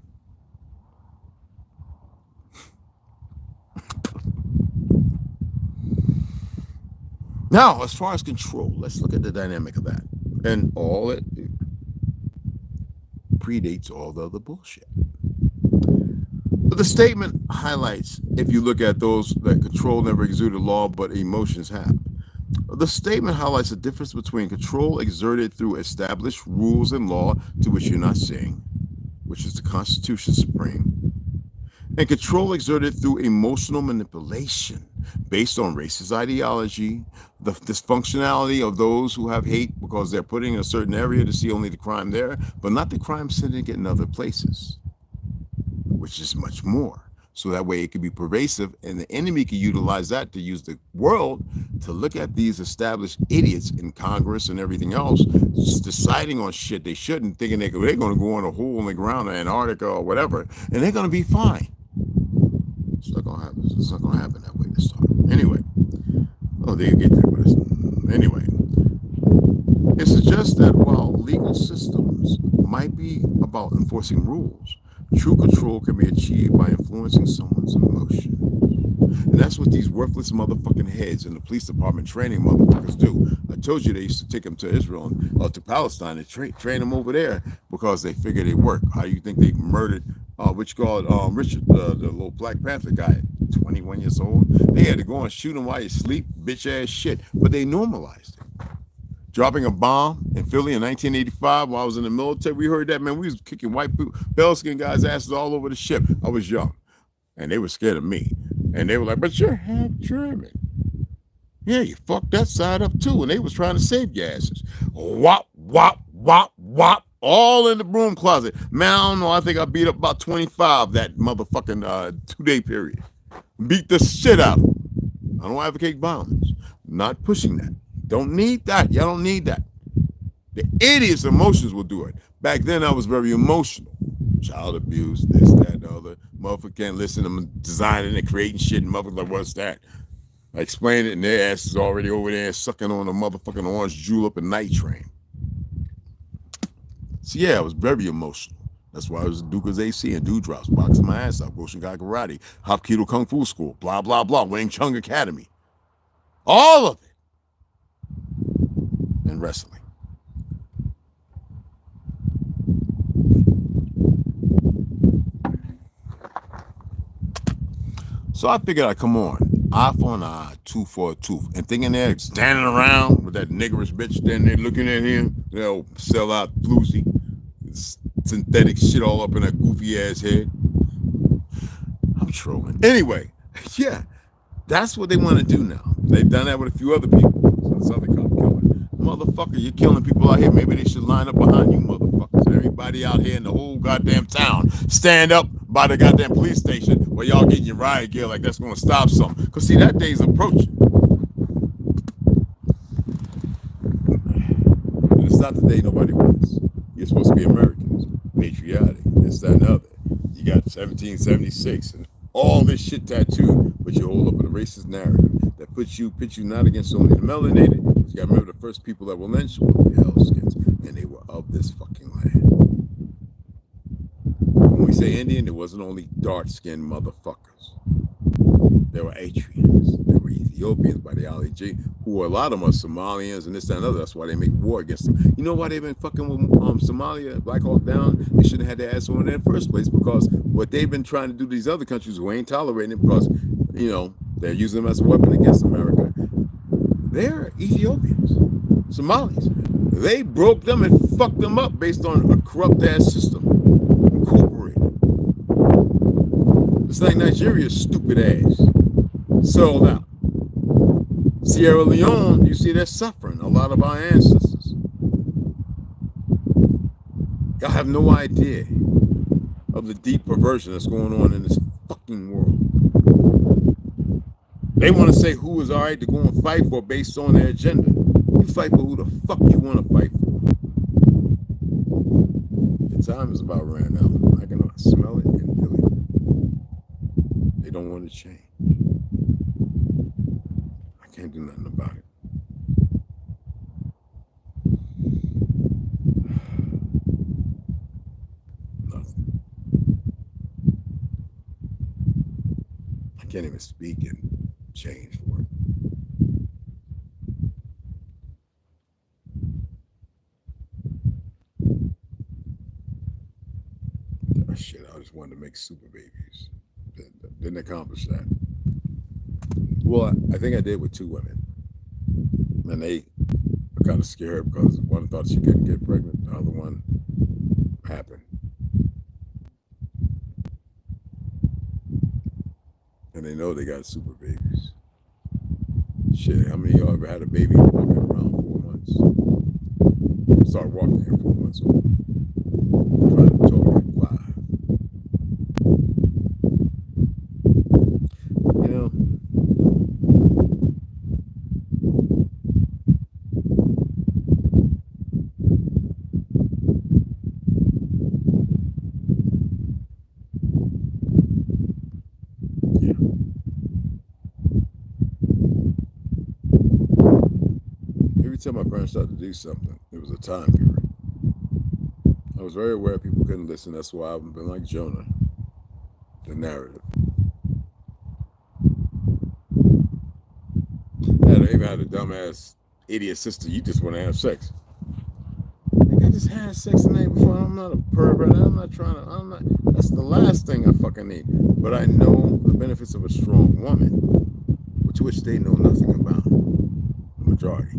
Now, as far as control, let's look at the dynamic of that. And all it predates all the other bullshit. But the statement highlights, if you look at those that control never exuded law, but emotions have. The statement highlights the difference between control exerted through established rules and law, to which you're not saying, which is the Constitution supreme, and control exerted through emotional manipulation based on racist ideology, the dysfunctionality of those who have hate because they're putting in a certain area to see only the crime there, but not the crime sitting in other places, which is much more. So that way it can be pervasive, and the enemy can utilize that to use the world to look at these established idiots in Congress and everything else, just deciding on shit they shouldn't, thinking they're going to go in a hole in the ground in Antarctica or whatever, and they're going to be fine. It's not going to happen. It's not going to happen that way this time. Anyway. Oh, they'll get there, but anyway. It suggests that while legal systems might be about enforcing rules, true control can be achieved by influencing someone's emotions. And that's what these worthless motherfucking heads in the police department training motherfuckers do. I told you they used to take them to Israel and to Palestine and train them over there because they figured they work. How you think they murdered, Richard, the little Black Panther guy, 21 years old? They had to go and shoot him while you sleep, bitch ass shit. But they normalized it. Dropping a bomb in Philly in 1985 while I was in the military, we heard that, man. We was kicking white people, pale-skinned guys' asses all over the ship. I was young, and they were scared of me. And they were like, but you're half German. Yeah, you fucked that side up too. And they was trying to save your asses. Wop, wop, wop, wop. All in the broom closet. Man, I don't know. I think I beat up about 25 that motherfucking 2-day period. Beat the shit out of them. I don't advocate violence. I'm not pushing that. Don't need that. Y'all don't need that. The idiots' emotions will do it. Back then, I was very emotional. Child abuse, this, that, and the other. Motherfucker can't listen. I'm designing and creating shit, and motherfucker like, what's that? I explain it, and their ass is already over there sucking on a motherfucking orange julep and night train. So yeah, I was very emotional. That's why I was Duca's AC and Dewdrops, boxing my ass out, Goshinkai Karate, Hapkido Kung Fu School, blah, blah, blah, Wing Chun Academy. All of it. And wrestling. So I figured I'd come on, eye for an eye, tooth for a tooth, and thinking they're standing around with that niggerish bitch standing there looking at him, you know, sell out floozy, synthetic shit all up in that goofy ass head. I'm trolling. Anyway, yeah, that's what they want to do now. They've done that with a few other people. Southern Cop killer. Motherfucker, you're killing people out here. Maybe they should line up behind you, motherfuckers. Everybody out here in the whole goddamn town, stand up by the goddamn police station where y'all getting your riot gear like that's going to stop something. Because, see, that day's approaching. And it's not the day nobody wants. You're supposed to be Americans, patriotic, this, that, and the other. You got 1776 and all this shit tattooed, but you hold up in a racist narrative that puts you not against only the melanated. You got to remember the first people that were lynched were the Hellskins, and they were of this fucking land. When we say Indian, it wasn't only dark-skinned motherfuckers. There were Atrians, there were Ethiopians. Ethiopians by the LEG, who a lot of them are Somalians and this, that, and other. That's why they make war against them. You know why they've been fucking with Somalia, Black Hawk Down? They shouldn't have had their ass on there in the first place, because what they've been trying to do to these other countries who ain't tolerating it, because, you know, they're using them as a weapon against America. They're Ethiopians, Somalis. They broke them and fucked them up based on a corrupt ass system. Incorporated. It's like Nigeria's stupid ass. Sold out. Sierra Leone, you see, they're suffering. A lot of our ancestors. Y'all have no idea of the deep perversion that's going on in this fucking world. They want to say who is all right to go and fight for based on their agenda. You fight for who the fuck you want to fight for. The time is about ran out. I can smell it and feel it. They don't want to change. I can't do nothing about it. Nothing. I can't even speak and change for it. Oh, shit, I just wanted to make super babies. Didn't accomplish that. Well, I think I did with 2 women. And they were kind of scared because one thought she couldn't get pregnant. The other one happened. And they know they got super babies. Shit, how many of y'all ever had a baby walking around 4 months? Start walking at 4 months old. Trying to talk at 5. You know, yeah. Every time my parents started to do something, it was a time period. I was very aware people couldn't listen. That's why I've been like Jonah, the narrative. I even had a dumbass idiot sister. You just want to have sex. I just had sex the night before. I'm not a pervert. I'm not. That's the last thing I fucking need. But I know the benefits of a strong woman, which they know nothing about. The majority.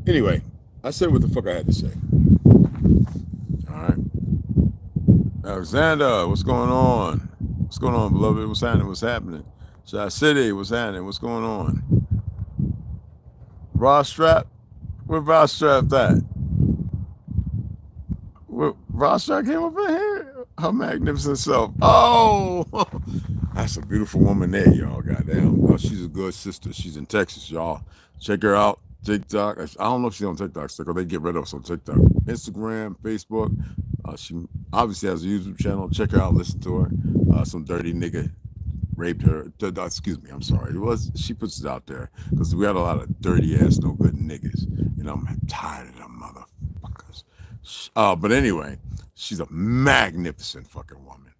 Anyway, I said what the fuck I had to say. All right. Alexander, what's going on? What's going on, beloved? What's happening? What's happening? Shah City, what's happening? What's going on? Rostrap? Where Rostrap at? Where Rostrap came up in here? Her magnificent self. Oh! That's a beautiful woman there, y'all. Goddamn. Oh, she's a good sister. She's in Texas, y'all. Check her out. TikTok. I don't know if she's on TikTok still, because they get rid of us on TikTok. Instagram, Facebook. She obviously has a YouTube channel. Check her out. Listen to her. Some dirty nigga raped her. Excuse me. I'm sorry. She puts it out there because we got a lot of dirty ass, no good niggas. And I'm tired of them motherfuckers. But anyway, she's a magnificent fucking woman.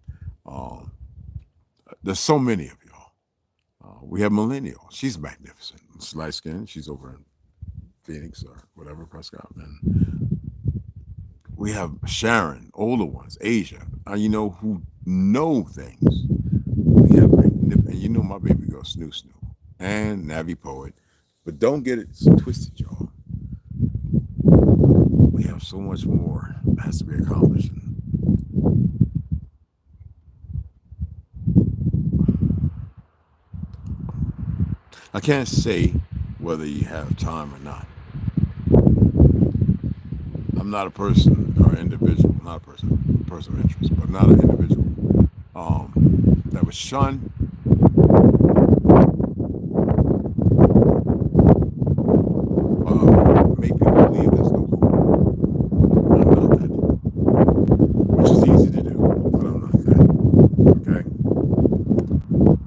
There's so many of y'all. We have Millennial. She's magnificent. She's light skinned. She's over in Phoenix or whatever, Prescott. And we have Sharon, older ones, Asia. You know, who know things. We have, and you know my baby girl, Snoo Snoo, and Navi Poet. But don't get it twisted, y'all. We have so much more that has to be accomplished. I can't say whether you have time or not. I'm not a person or individual, not a person of interest, but not an individual that was shunned. Make people believe there's no hope. I'm not that. Which is easy to do, but I'm not that. Okay?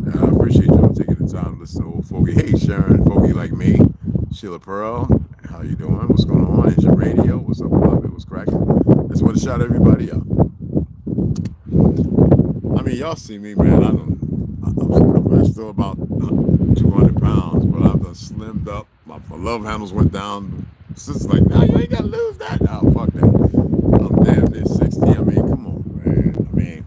And I appreciate y'all taking the time to listen to old fogey. Hey, Sharon, fogey like me. Sheila Pearl, How you doing? What's going on? Is your radio? What's up, beloved? What's cracking? Just want to shout everybody out. I mean, y'all see me, man. I'm still about 200 pounds, but I've done slimmed up. My love handles went down. Sister's like, no, you ain't got to lose that. No, fuck that. I'm damn near 60. I mean, come on, man. I mean,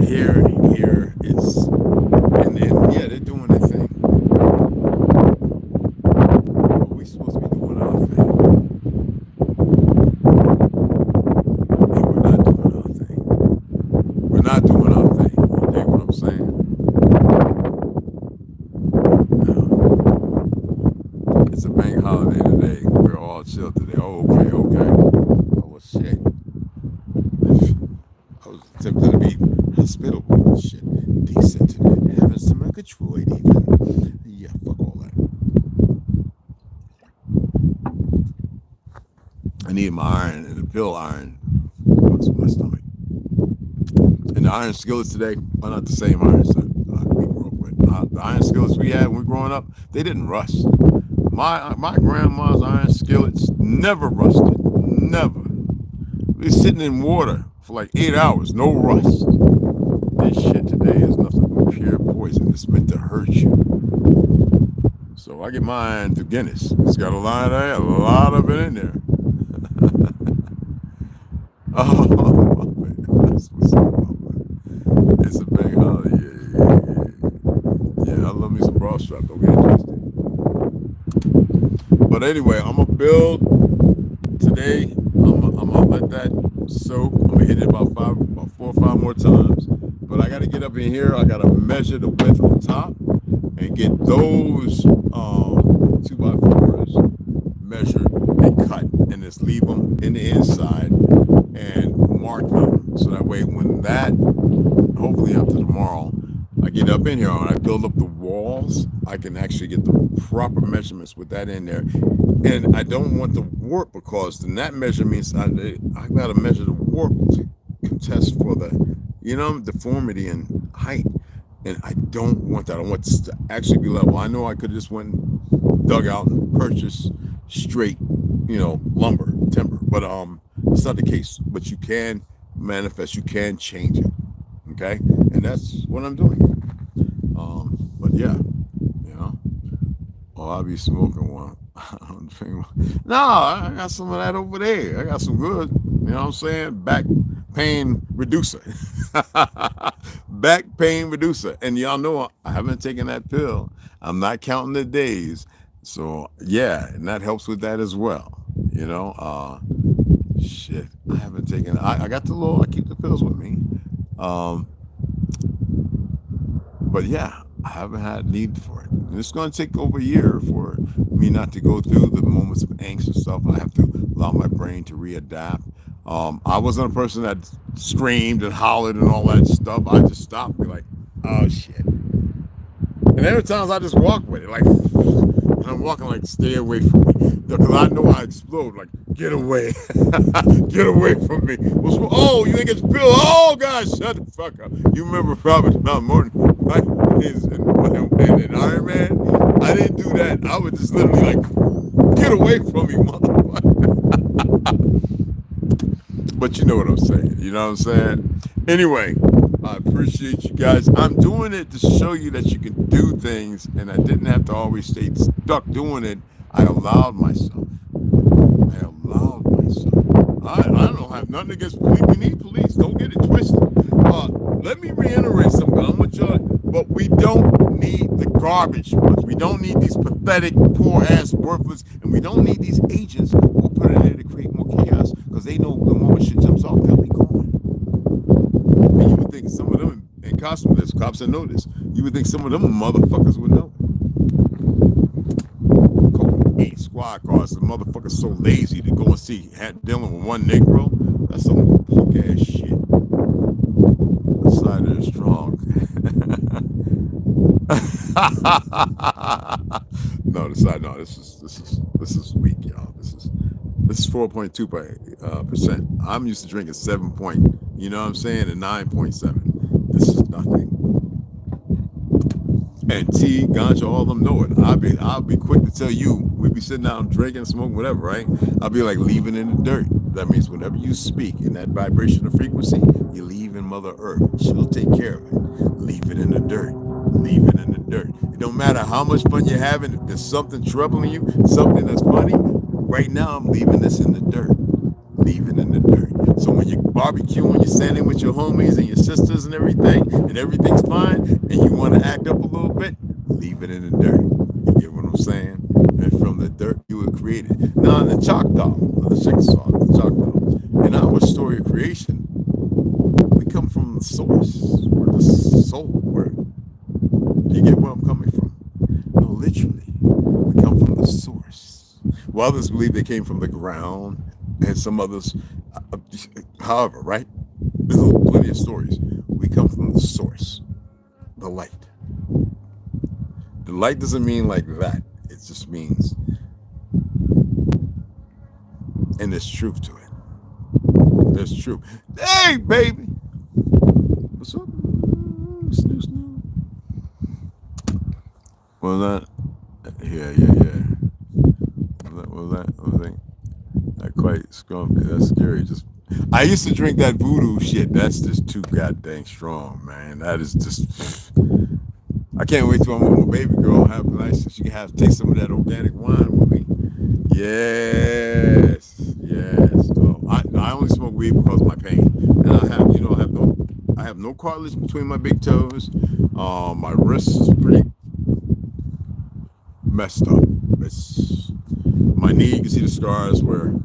here, it's, and then, yeah, they're doing their thing. But we supposed to be doing our thing. And we're not doing our thing. We're not doing our thing. You dig what I'm saying? It's a bank holiday today. We're all chill today. Oh, okay. Oh, well, shit. I was tempted to be hospitable. Shit. Decent. Having some Murgatroyd even. Yeah, fuck all that. I need my iron and the pill iron. What's my stomach? And the iron skillets today are not the same irons that we grew up with. The iron skillets we had when we were growing up, they didn't rust. My grandma's iron skillets never rusted. Never. We were sitting in water for like 8 hours, no rust. This shit today is nothing but pure poison. It's meant to hurt you. So I get my iron through Guinness. It's got a lot of it in there. Oh, man. That's what's up, man. It's a big holiday. Yeah, I love me some bra strap. Don't get interested. But anyway, I'm gonna build today. I'm gonna let that soak. I'm gonna hit it about 4 or 5 more times. But I gotta get up in here. I gotta measure the width on top and get those 2x4s measured and cut, and just leave them in the inside and mark them. So that way, when that, hopefully up to tomorrow, I get up in here and I build up the walls, I can actually get the proper measurements with that in there. And I don't want the warp, because then that measure means I got to measure the warp to contest for the, deformity and height. And I don't want that. I want this to actually be level. I know I could just went and dug out and purchased straight, lumber, timber. But it's not the case. But you can manifest, you can change it. Okay? And that's what I'm doing. But yeah, I'll be smoking one. No, I got some of that over there. I got some good, back pain reducer. Back pain reducer. And y'all know I haven't taken that pill. I'm not counting the days. So yeah, and that helps with that as well. Shit, I haven't taken, I got the I keep the pills with me. But yeah, I haven't had need for it. And it's going to take over a year for me not to go through the moments of angst and stuff. I have to allow my brain to readapt. I wasn't a person that screamed and hollered and all that stuff. I just stopped and be like, oh shit. And there are times I just walk with it, like, and I'm walking like, stay away from me. Because I know I explode, like, get away. Get away from me. Oh, you ain't get the pill. Oh, God, shut the fuck up. You remember Robert Mount Morton, right? And Iron Man? I didn't do that. I was just literally like, get away from me, motherfucker. But you know what I'm saying. You know what I'm saying? Anyway, I appreciate you guys. I'm doing it to show you that you can do things, and I didn't have to always stay stuck doing it. I allowed myself. I don't have nothing against police. We need police. Don't get it twisted. Let me reiterate something. I want y'all, but we don't need the garbage ones. We don't need these pathetic, poor-ass, worthless, and we don't need these agents who put it in there to create more chaos, because they know the moment shit jumps off, they'll be gone. And you would think some of them, in costume, there's cops that know this, you would think some of them motherfuckers would know. Squad cars, the motherfucker's so lazy to go and see dealing with one Negro. That's some punk ass shit. The side is strong. No, the side. No, this is weak, y'all. This is 4.2%. I'm used to drinking 7 point. You know what I'm saying? And 9.7. This is nothing. And T, Ganja, all of them know it. I'll be quick to tell you, we be sitting down drinking, smoking, whatever, right? I'll be like, leave it in the dirt. That means whenever you speak in that vibration of frequency, you leave in Mother Earth. She'll take care of it. Leave it in the dirt. Leave it in the dirt. It don't matter how much fun you're having. If there's something troubling you, something that's funny, right now I'm leaving this in the dirt. Leave it in the dirt. So when you're barbecuing, you're standing with your homies and your sisters and everything's fine, and you want to act up a little bit, leave it in the dirt. You get what I'm saying? And from the dirt, you were created. Now, in the Choctaw, the Chickasaw, the Choctaw, in our story of creation, we come from the source. We're the soul. You get where I'm coming from? No, literally, we come from the source. Well, others believe they came from the ground, and some others, however, right? There's plenty of stories. We come from the source, the light. The light doesn't mean like that. It just means, and there's truth to it. There's truth. Hey, baby. What's up? Snoo, snoo. What was that? Yeah. What was that? Not quite scrumpy. That's scary. I used to drink that voodoo shit. That's just too goddamn strong, man. That is just. I can't wait till I'm with my baby girl. Have a nice. She can take some of that organic wine with me. Yes. So I only smoke weed because of my pain, and I have no cartilage between my big toes. My wrist is pretty messed up. It's my knee. You can see the scars where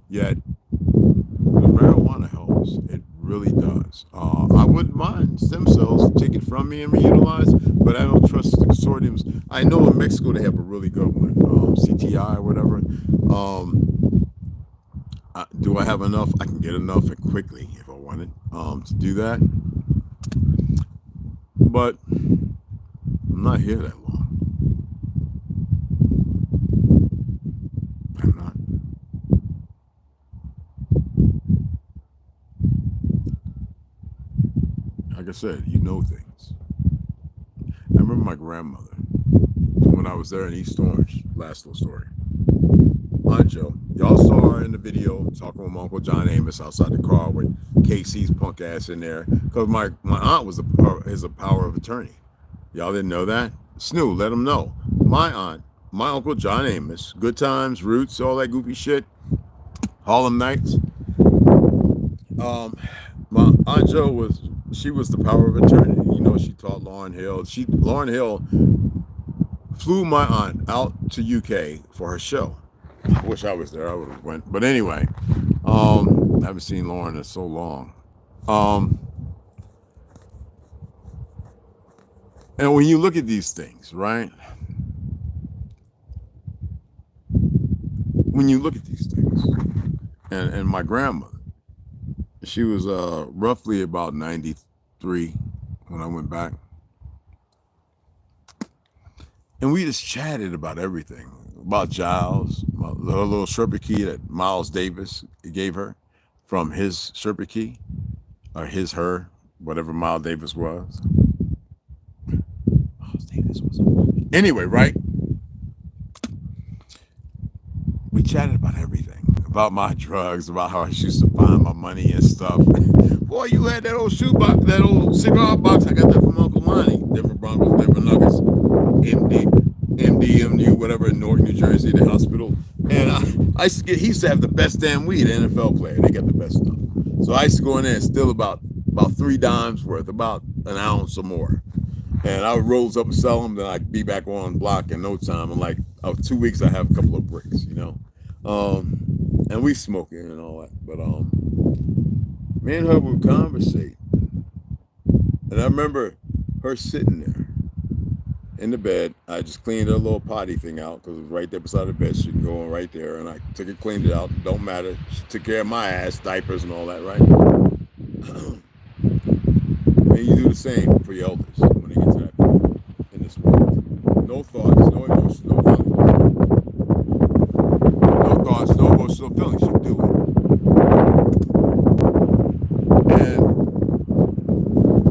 yet the marijuana helps. It really does. I wouldn't mind stem cells, take it from me and reutilize, but I don't trust the consortiums. I know in Mexico they have a really good one, CTI or whatever. Do I have enough? I can get enough and quickly if I wanted to do that. But I'm not here that long. I'm not. Like I said, you know things. I remember my grandmother when I was there in East Orange. Last little story. Aunt Joe, y'all saw her in the video talking with my Uncle John Amos outside the car with KC's punk ass in there, because my aunt was a power of attorney. Y'all didn't know that? Snoo, let them know. My aunt, my Uncle John Amos, Good Times, Roots, all that goofy shit, Harlem Nights. My Aunt Joe was the power of attorney. She taught Lauryn Hill. Lauryn Hill flew my aunt out to UK for her show. I wish I was there. I would have went. But anyway, I haven't seen Lauryn in so long. And when you look at these things, right? When you look at these things, and my grandmother, she was roughly about 93 when I went back. And we just chatted about everything. About Giles, her little Sherpa key that Miles Davis gave her from his Sherpa key, or her, whatever Miles Davis was. Miles Davis was. Anyway, right? We chatted about everything. About my drugs, about how I used to find my money and stuff. Boy, you had that old shoebox, that old cigar box. I got that from Uncle Lonnie. Denver Broncos, Denver Nuggets, MDMU, whatever, in Newark, New Jersey, the hospital. And he used to have the best damn weed, NFL player. They got the best stuff. So I used to go in there and steal about 3 dimes worth, about an ounce or more. And I would roll up and sell them, then I'd be back on block in no time. And like 2 weeks, I have a couple of bricks, and we smoking and all that. But me and her would conversate. And I remember her sitting there in the bed. I just cleaned her little potty thing out because it was right there beside the bed. She can go on right there. And I took it, cleaned it out. Don't matter. She took care of my ass, diapers and all that, right? And you do the same for your elders when they get to that point in this world. No thoughts, no emotions, no feelings. No thoughts, no emotions, no feelings. You do it.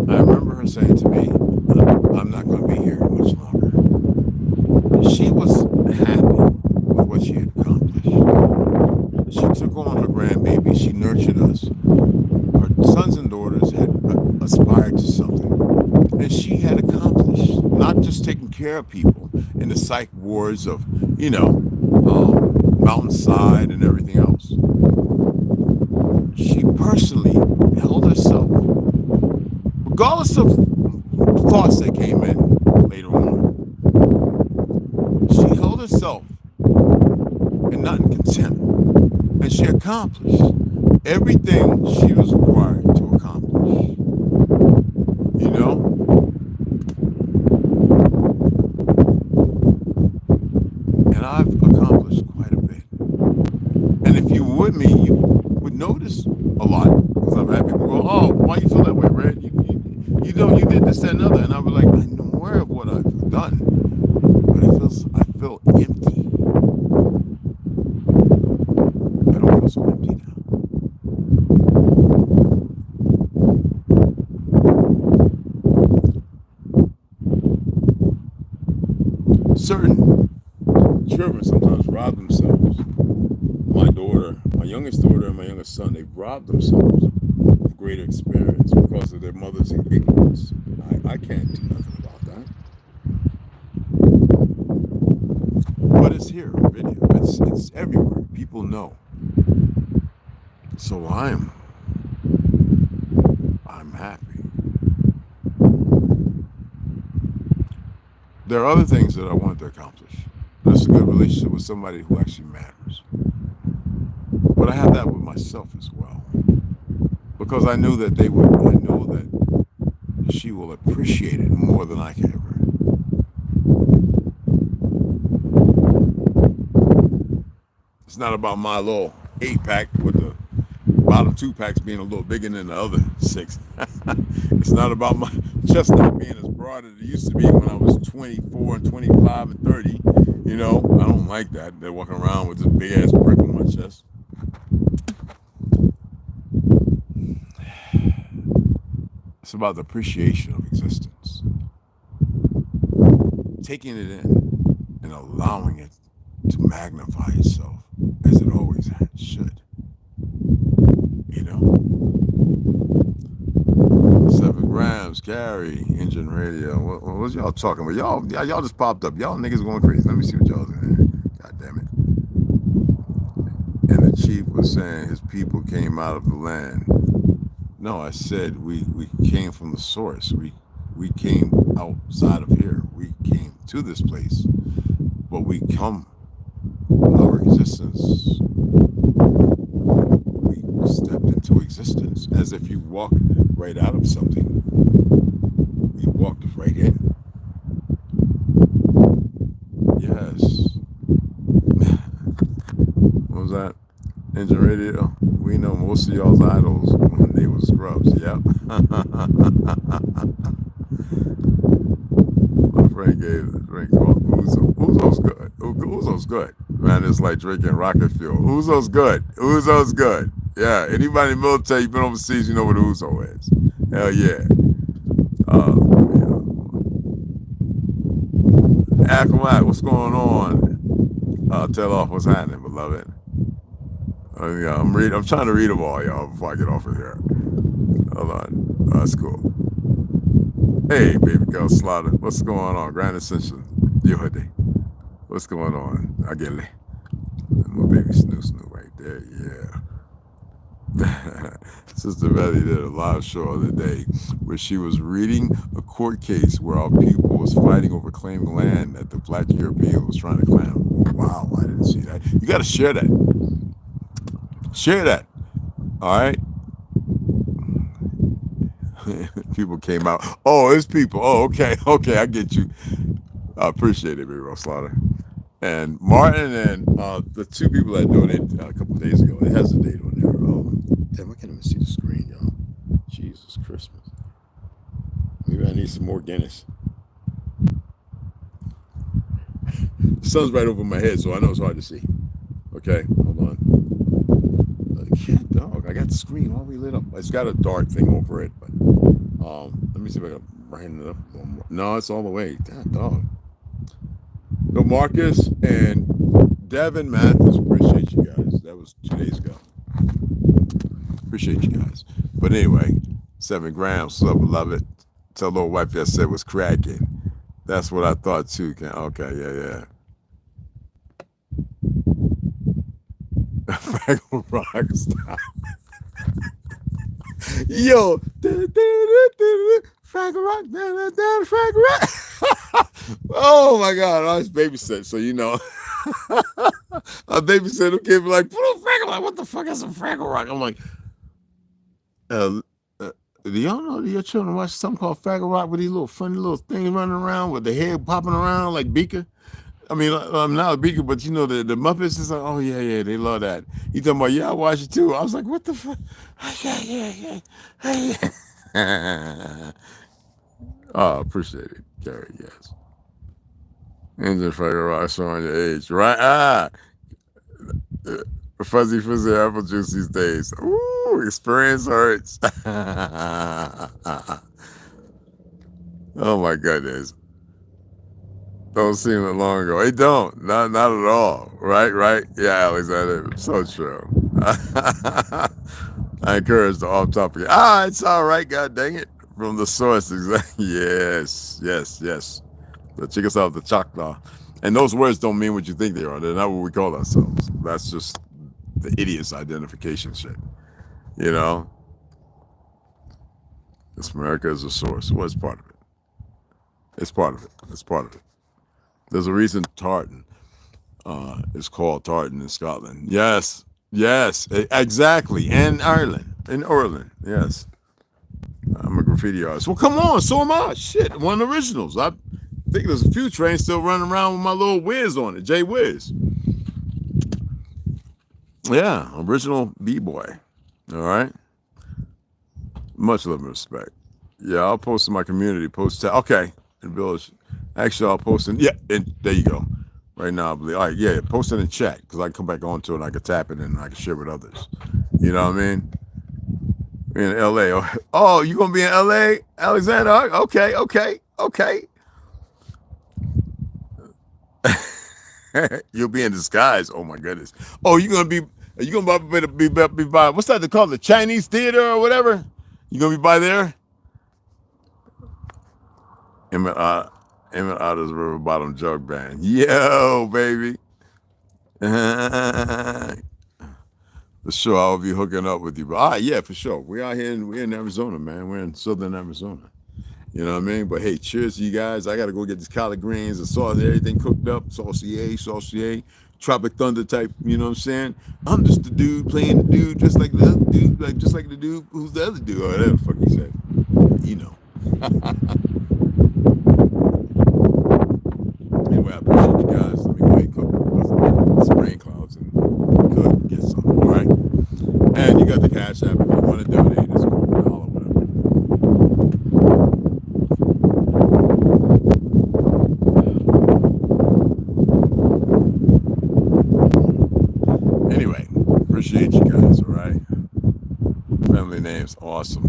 And I remember her saying to me, care of people in the psych wards of, Mountainside and everything else. She personally held herself, regardless of thoughts that came in later on. She held herself and not in contempt. And she accomplished everything she was required to accomplish. You know? And I've accomplished quite a bit. And if you were with me, you would notice a lot. Because I've had people go, oh, why you feel that way, Red? You did this, that, and other. And I'll be like, I'm aware of what I've done. But I feel empty. I don't feel so empty now. Certain children sometimes rob themselves. My youngest daughter and my youngest son, they've robbed themselves of greater experience because of their mother's ignorance. I can't do nothing about that. But it's here on video. It's everywhere. People know. So I'm happy. There are other things that I want to accomplish. That's a good relationship with somebody who actually matters. But I have that with myself as well. Because I know that she will appreciate it more than I can ever. It's not about my little 8-pack with the bottom 2 packs being a little bigger than the other 6. It's not about my chest not being as broad as it used to be when I was 24 and 25 and 30. I don't like that. They're walking around with this big ass brick on my chest. It's about the appreciation of existence. Taking it in and allowing it to magnify itself as it always should. 7 grams, carry, engine radio. What was y'all talking about? Y'all just popped up. Y'all niggas going crazy. Let me see what y'all doing. God damn it. And the chief was saying his people came out of the land. No, I said we came from the source. We came outside of here. We came to this place. But we come, our existence, we stepped into existence as if you walked right out of something. We walked right in. Yes. What was that? Engine radio? We know most of y'all's idols when they were scrubs. Yep. My friend gave the drink called Ouzo. Ouzo's good. Ouzo's good. Man, it's like drinking rocket fuel. Ouzo's good. Ouzo's good. Yeah, anybody in the military, you've been overseas, you know what Ouzo is. Hell yeah. Akamat, what's going on? Tell off what's happening, beloved. I'm trying to read them all, y'all, before I get off of here. Hold on. That's cool. Hey, baby girl Slaughter. What's going on? Grand Ascension. Yohede. What's going on? Agele. My baby Snoo right there. Yeah. Sister Betty did a live show the other day where she was reading a court case where our people was fighting over claiming land that the black European was trying to claim. Wow, I didn't see that. You got to share that. Share that. All right. People came out. Oh, it's people. Oh, okay. I get you. I appreciate it, Big Roll Slaughter. And Martin and the 2 people that donated a couple days ago. It has a date on there. Damn, I can't even see the screen, y'all. Jesus Christmas. Maybe I need some more Guinness. The sun's right over my head, so I know it's hard to see. Okay, hold on. Yeah, dog. I got the screen all the way lit up. It's got a dark thing over it, but let me see if I can brighten it up a little more. No, it's all the way. Damn, dog. So Marcus and Devin Mathis, appreciate you guys. That was 2 days ago. Appreciate you guys. But anyway, 7 grams, so beloved. Tell little wife I said was cracking. That's what I thought too. Okay, yeah. Fraggle Rock style. Yo, Fraggle Rock, Fraggle Rock. Oh my God, I was babysit, so you know. I babysit them kids be like, put on Fraggle Rock. What the fuck is a Fraggle Rock? I'm like, do y'all know that your children watch something called Fraggle Rock with these little funny little things running around with the head popping around like Beaker? I mean, I'm not a Beaker, but you know, the Muppets is like, oh yeah, they love that. He talking about, yeah, I watch it too. I was like, what the fuck? Yeah. Oh, appreciate it, Gary, yes. Engine Fraggle Rock showing your age, right? Fuzzy apple juice these days. Ooh, experience hurts. Oh my goodness. Don't seem that long ago. It don't. Not at all. Right? Yeah, Alexander. So true. I encourage the off topic. It's all right, god dang it. From the source, exactly. Yes. But check us out, the Choctaw. And those words don't mean what you think they are. They're not what we call ourselves. That's just the idiot's identification shit. You know? This America is a source. Well, it's part of it. It's part of it. There's a reason Tartan is called Tartan in Scotland. Yes, exactly. And Ireland. In Ireland, yes. I'm a graffiti artist. Well, come on, so am I. Shit, one of the originals. I think there's a few trains still running around with my little whiz on it, J Whiz. Yeah, original B-boy. All right. Much love and respect. Yeah, I'll post in my community. Okay, in Village. Actually, I'll post in. Yeah, and there you go. Right now, I believe. All right, yeah, post it in chat because I can come back onto it and I can tap it and I can share with others. You know what I mean? In LA. Oh, you gonna be in LA, Alexander? Okay. You'll be in disguise. Oh my goodness. Oh, are you gonna be by what's that they call it? The Chinese theater or whatever? You gonna be by there? Emmett Otter's River Bottom Jug Band. Yo, baby. For sure, I'll be hooking up with you. But yeah, for sure. We're out here we're in Arizona, man. We're in southern Arizona. You know what I mean? But hey, cheers to you guys. I gotta go get these collard greens and sauce and everything cooked up. Saucier, Tropic Thunder type, you know what I'm saying? I'm just the dude playing the dude just like the other dude, just like the dude who's the other dude, or whatever the fuck he said. You know. Anyway, I appreciate you guys. Let me go ahead and cook the rain clouds and cook, get some, all right? And you got the Cashapp if you want to donate. It's cool, $1 or whatever. Anyway, appreciate you guys, all right? Family names, awesome.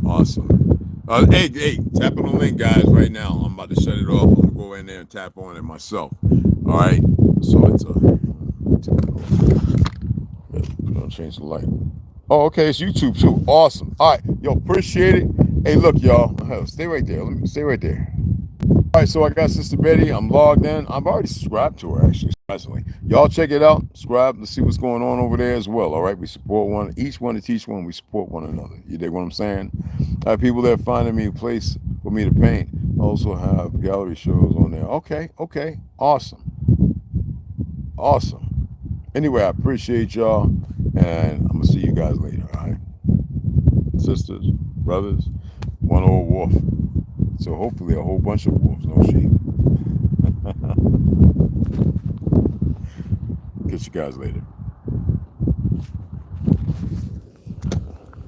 Hey, tap on the link, guys, right now. I'm about to shut it off. I'm gonna go in there and tap on it myself. All right. So it's we're gonna change the light. Oh, okay, it's YouTube too. Awesome. All right, yo, appreciate it. Hey, look, y'all. Stay right there. Let me stay right there. All right, so I got Sister Betty. I'm logged in. I've already subscribed to her, actually, surprisingly. Y'all check it out. Subscribe. Let's see what's going on over there as well. All right, we support each one to teach one. We support one another. You dig what I'm saying? I have people that finding me a place for me to paint. I also have gallery shows on there. Okay. Awesome. Anyway, I appreciate y'all, and I'm going to see you guys later, all right? Sisters, brothers, one old wolf. So hopefully a whole bunch of wolves, no sheep. Catch you guys later.